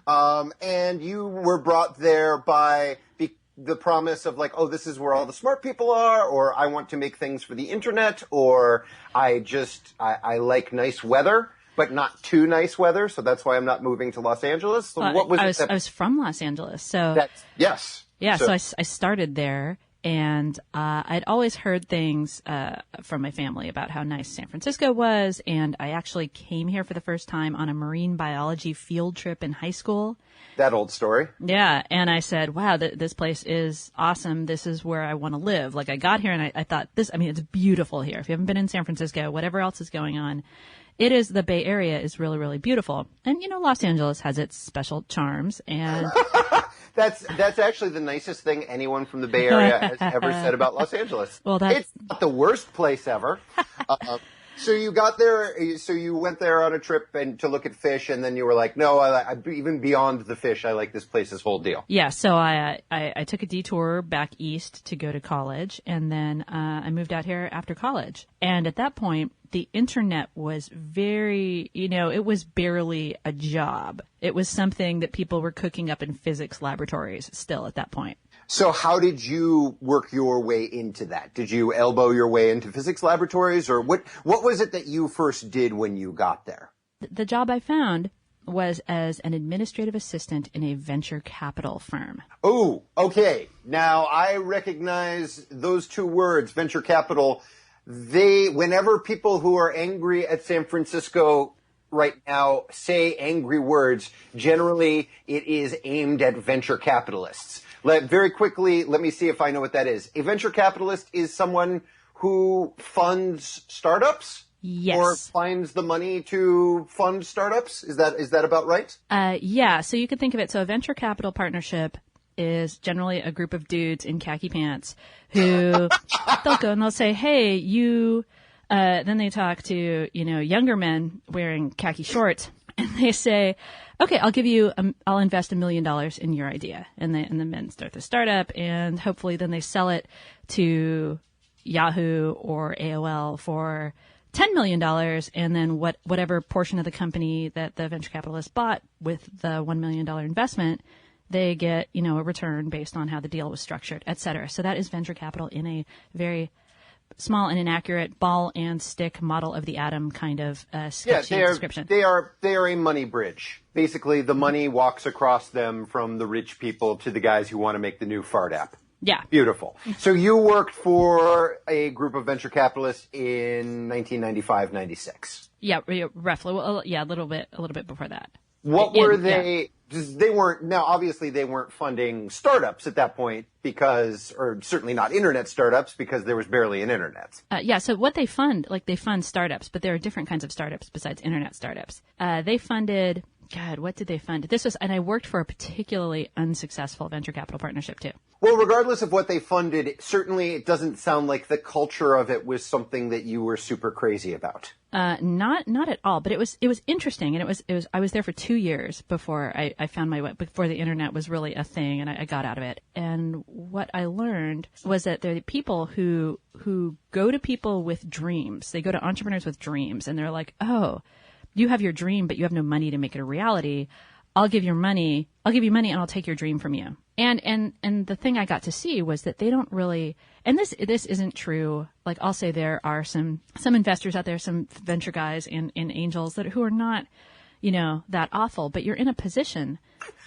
And you were brought there by the promise of like, oh, this is where all the smart people are, or I want to make things for the internet, or I like nice weather, but not too nice weather, so that's why I'm not moving to Los Angeles. So what was I was from Los Angeles, so yes. Yeah, so I started there, and I'd always heard things from my family about how nice San Francisco was, and I actually came here for the first time on a marine biology field trip in high school. That old story. Yeah, and I said, wow, this place is awesome. This is where I want to live. Like, I got here, and I thought, it's beautiful here. If you haven't been in San Francisco, whatever else is going on, the Bay Area is really, really beautiful. And, Los Angeles has its special charms, and... That's actually the nicest thing anyone from the Bay Area has ever said about Los Angeles. Well, it's not the worst place ever. So you got there, so you went there on a trip and to look at fish, and then you were like, no, I even beyond the fish, I like this place's whole deal. Yeah, so I took a detour back east to go to college, and then I moved out here after college. And at that point, the internet was very, it was barely a job. It was something that people were cooking up in physics laboratories still at that point. So how did you work your way into that? Did you elbow your way into physics laboratories, or what was it that you first did when you got there? The job I found was as an administrative assistant in a venture capital firm. Oh, okay. Now I recognize those two words, venture capital. Whenever people who are angry at San Francisco right now say angry words, generally it is aimed at venture capitalists. Very quickly, let me see if I know what that is. A venture capitalist is someone who funds startups? Yes. Or finds the money to fund startups? Is that about right? Yeah, so you could think of it. So a venture capital partnership is generally a group of dudes in khaki pants who they'll go and they'll say, hey, you, then they talk to, younger men wearing khaki shorts, and they say, okay, I'll invest $1 million in your idea. And the men start the startup, and hopefully then they sell it to Yahoo or AOL for $10 million. And then whatever portion of the company that the venture capitalist bought with the $1 million investment, they get, a return based on how the deal was structured, et cetera. So that is venture capital in a very small and inaccurate ball and stick model of the atom kind of sketchy description. They are a money bridge. Basically, the money walks across them from the rich people to the guys who want to make the new fart app. Yeah. Beautiful. So you worked for a group of venture capitalists in 1995, 96. Yeah, roughly. Well, yeah, a little bit before that. What were they? Yeah. They weren't funding startups at that point or certainly not internet startups because there was barely an internet. Yeah. So what they fund startups, but there are different kinds of startups besides internet startups. They funded, God, what did they fund? And I worked for a particularly unsuccessful venture capital partnership too. Well, regardless of what they funded, certainly it doesn't sound like the culture of it was something that you were super crazy about. Not at all, but it was interesting, and it was I was there for 2 years before I found my way, before the internet was really a thing, and I got out of it. And what I learned was that there are people who go to people with dreams. They go to entrepreneurs with dreams, and they're like, oh, you have your dream, but you have no money to make it a reality. I'll give you money, and I'll take your dream from you. And the thing I got to see was that they don't really, and this isn't true. Like, I'll say there are some investors out there, some venture guys and angels who are not, that awful, but you're in a position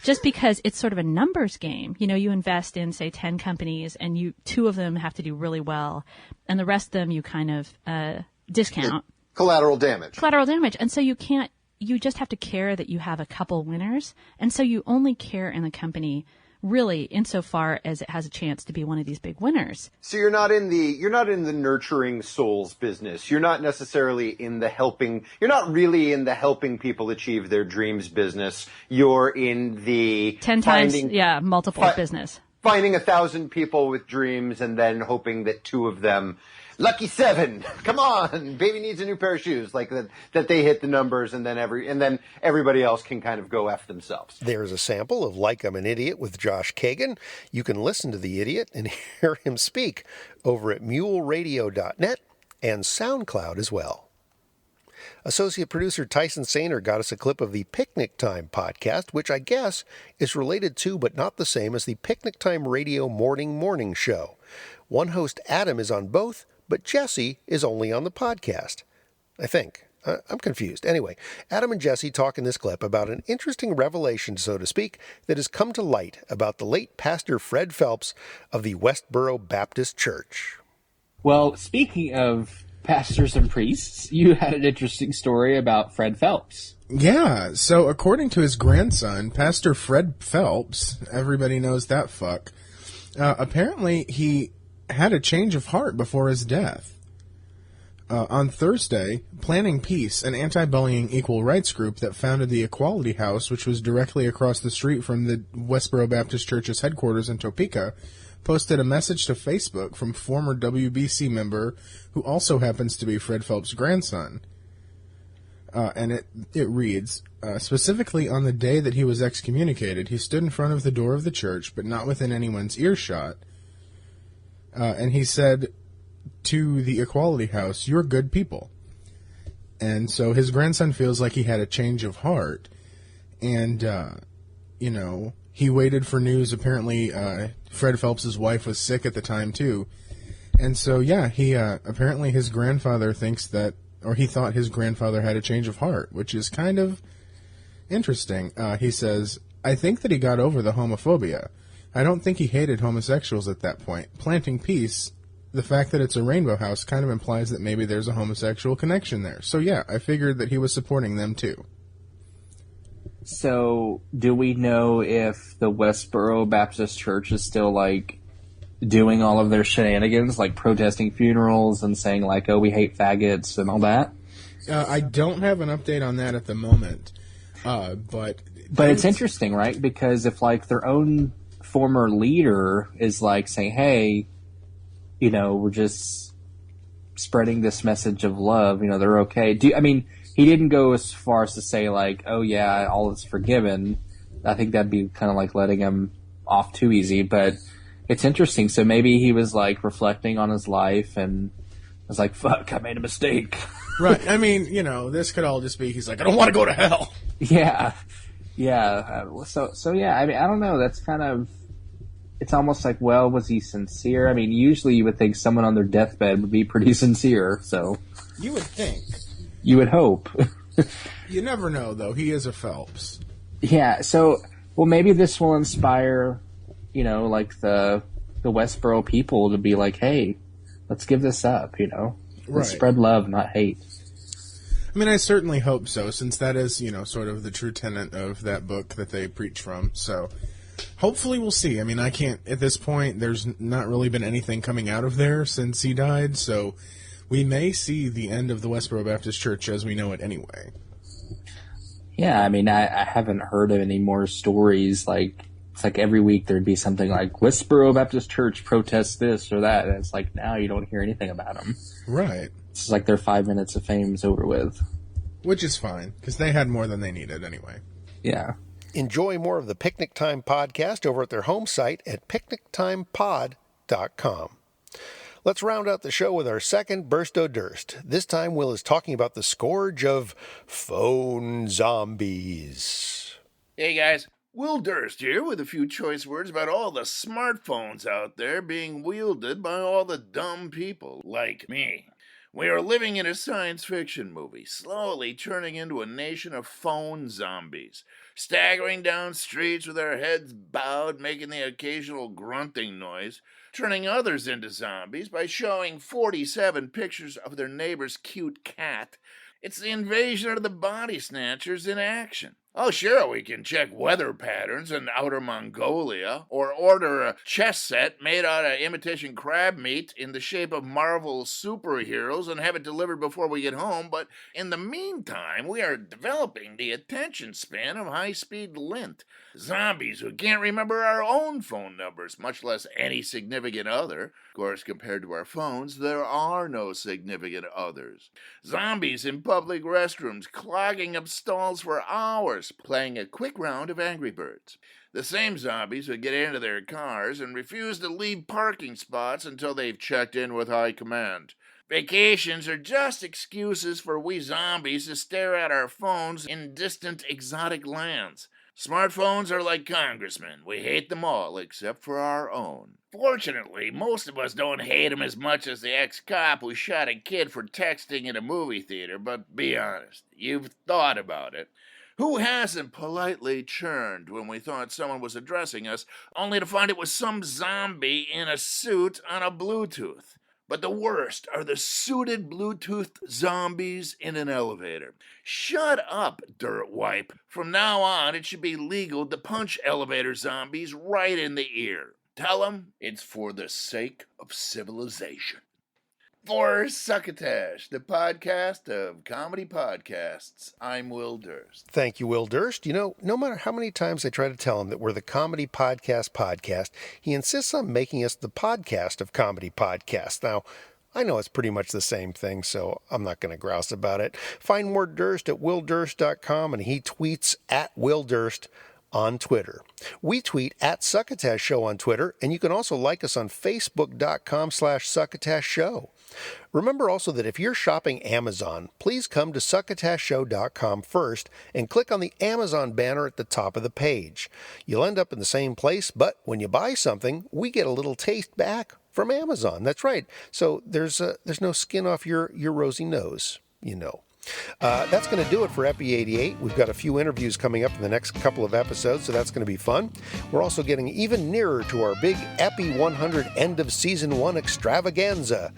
just because it's sort of a numbers game. You invest in, say, 10 companies, and 2 of them have to do really well, and the rest of them you kind of discount. Collateral damage. And so you can't you just have to care that you have a couple winners. And so you only care in the company really insofar as it has a chance to be one of these big winners. So you're not in the nurturing souls business. You're not necessarily in the helping. You're not really in the helping people achieve their dreams business. You're in the 10 times, multiple business. Finding 1,000 people with dreams and then hoping that 2 of them, lucky 7, come on, baby needs a new pair of shoes, like that they hit the numbers, and then everybody else can kind of go F themselves. There's a sample of Like I'm an Idiot with Josh Kagan. You can listen to the idiot and hear him speak over at muleradio.net and SoundCloud as well. Associate producer Tyson Saner got us a clip of the Picnic Time podcast, which I guess is related to but not the same as the Picnic Time Radio morning show. One host, Adam, is on both, but Jesse is only on the podcast. I think. I'm confused. Anyway, Adam and Jesse talk in this clip about an interesting revelation, so to speak, that has come to light about the late Pastor Fred Phelps of the Westboro Baptist Church. Well, speaking of pastors and priests, you had an interesting story about Fred Phelps. Yeah, so according to his grandson, Pastor Fred Phelps, everybody knows that fuck, apparently he had a change of heart before his death. On Thursday, Planning Peace, an anti-bullying equal rights group that founded the Equality House, which was directly across the street from the Westboro Baptist Church's headquarters in Topeka, posted a message to Facebook from former WBC member who also happens to be Fred Phelps' grandson. And it reads, specifically on the day that he was excommunicated, he stood in front of the door of the church, but not within anyone's earshot. And he said to the Equality House, "You're good people." And so his grandson feels like he had a change of heart. And, he waited for news. Apparently, Fred Phelps' wife was sick at the time, too. And so, he apparently his grandfather thinks that, or he thought his grandfather had a change of heart, which is kind of interesting. He says, "I think that he got over the homophobia. I don't think he hated homosexuals at that point. Planting Peace, the fact that it's a rainbow house kind of implies that maybe there's a homosexual connection there. So, I figured that he was supporting them, too." So, do we know if the Westboro Baptist Church is still, doing all of their shenanigans, like protesting funerals and saying, oh, we hate faggots and all that? I don't have an update on that at the moment. But it's interesting, right? Because if, their own former leader is, saying, hey, we're just spreading this message of love, they're okay. He didn't go as far as to say, oh, yeah, all is forgiven. I think that'd be kind of letting him off too easy. But it's interesting. So maybe he was, reflecting on his life and was like, fuck, I made a mistake. Right. This could all just be, he's like, I don't want to go to hell. Yeah. Yeah. I don't know. That's kind of, it's almost like, well, was he sincere? Usually you would think someone on their deathbed would be pretty sincere, so. You would think. You would hope. You never know, though. He is a Phelps. Yeah, so, maybe this will inspire, the Westboro people to be like, hey, let's give this up, Let's spread love, not hate. I certainly hope so, since that is, sort of the true tenet of that book that they preach from, so hopefully we'll see. I can't, at this point, there's not really been anything coming out of there since he died, so we may see the end of the Westboro Baptist Church as we know it anyway. Yeah, I haven't heard of any more stories, it's every week there'd be something like, Westboro Baptist Church protests this or that, and it's now you don't hear anything about them. Right. It's their 5 minutes of fame is over with. Which is fine, because they had more than they needed anyway. Yeah. Enjoy more of the Picnic Time podcast over at their home site at picnictimepod.com. Let's round out the show with our second Burst O' Durst. This time, Will is talking about the scourge of phone zombies. Hey guys, Will Durst here with a few choice words about all the smartphones out there being wielded by all the dumb people like me. We are living in a science fiction movie, slowly turning into a nation of phone zombies, staggering down streets with their heads bowed, making the occasional grunting noise, turning others into zombies by showing 47 pictures of their neighbor's cute cat, It's the invasion of the body snatchers in action. Oh, sure, we can check weather patterns in outer Mongolia, or order a chess set made out of imitation crab meat in the shape of Marvel superheroes and have it delivered before we get home, but in the meantime, we are developing the attention span of high-speed lint. Zombies who can't remember our own phone numbers, much less any significant other. Of course, compared to our phones, there are no significant others. Zombies in public restrooms, clogging up stalls for hours, playing a quick round of Angry Birds. The same zombies who get into their cars and refuse to leave parking spots until they've checked in with high command. Vacations are just excuses for we zombies to stare at our phones in distant exotic lands. Smartphones are like congressmen. We hate them all except for our own. Fortunately, most of us don't hate him as much as the ex-cop who shot a kid for texting in a movie theater, but be honest, you've thought about it. Who hasn't politely churned when we thought someone was addressing us, only to find it was some zombie in a suit on a Bluetooth? But the worst are the suited Bluetooth zombies in an elevator. Shut up, dirt wipe. From now on, it should be legal to punch elevator zombies right in the ear. Tell them it's for the sake of civilization. For Succotash, the podcast of comedy podcasts, I'm Will Durst. Thank you, Will Durst. You know, no matter how many times I try to tell him that we're the Comedy Podcast, he insists on making us the podcast of comedy podcasts. Now, I know it's pretty much the same thing, so I'm not going to grouse about it. Find more Durst at willdurst.com, and he tweets at Will Durst on Twitter. We tweet at Succotash Show on Twitter, and you can also like us on facebook.com/Succotash Show. Remember also that if you're shopping Amazon, please come to succotashshow.com first and click on the Amazon banner at the top of the page. You'll end up in the same place, but when you buy something, we get a little taste back from Amazon. That's right. So there's no skin off your rosy nose, you know. That's going to do it for Epi88. We've got a few interviews coming up in the next couple of episodes, so that's going to be fun. We're also getting even nearer to our big Epi100 end of season 1 extravaganza,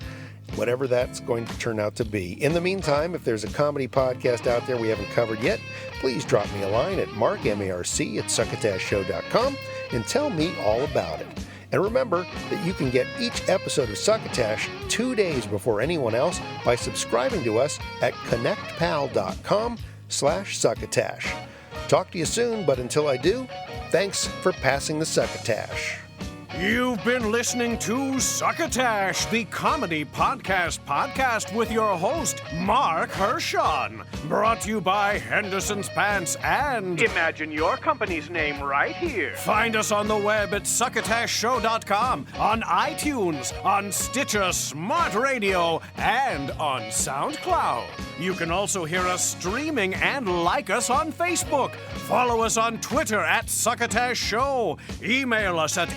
whatever that's going to turn out to be. In the meantime, if there's a comedy podcast out there we haven't covered yet, please drop me a line at Marc, M-A-R-C, at succotashshow.com and tell me all about it. And remember that you can get each episode of Succotash 2 days before anyone else by subscribing to us at connectpal.com/Succotash. Talk to you soon, but until I do, thanks for passing the Succotash. You've been listening to Succotash, the comedy podcast with your host, Marc Hershon. Brought to you by Henderson's Pants and... Imagine your company's name right here. Find us on the web at succotashshow.com, on iTunes, on Stitcher Smart Radio, and on SoundCloud. You can also hear us streaming and like us on Facebook. Follow us on Twitter at Succotash Show. Email us at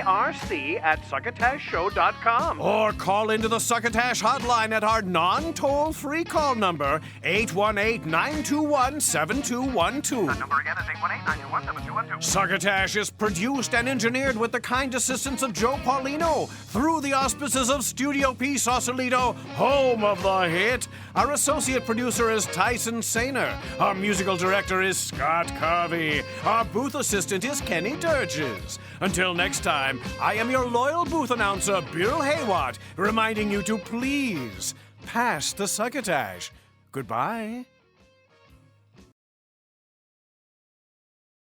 marc@succotashshow.com. Or call into the Succotash hotline at our non-toll-free call number, 818-921-7212. That number again is 818-921-7212. Succotash is produced and engineered with the kind assistance of Joe Paulino through the auspices of Studio P Sausalito, home of the hit. Our associate producer is Tyson Saner. Our musical director is Scott Carvey. Our booth assistant is Kenny Durges. Until next time, I am your loyal booth announcer, Bill Haywatt, reminding you to please pass the Succotash. Goodbye.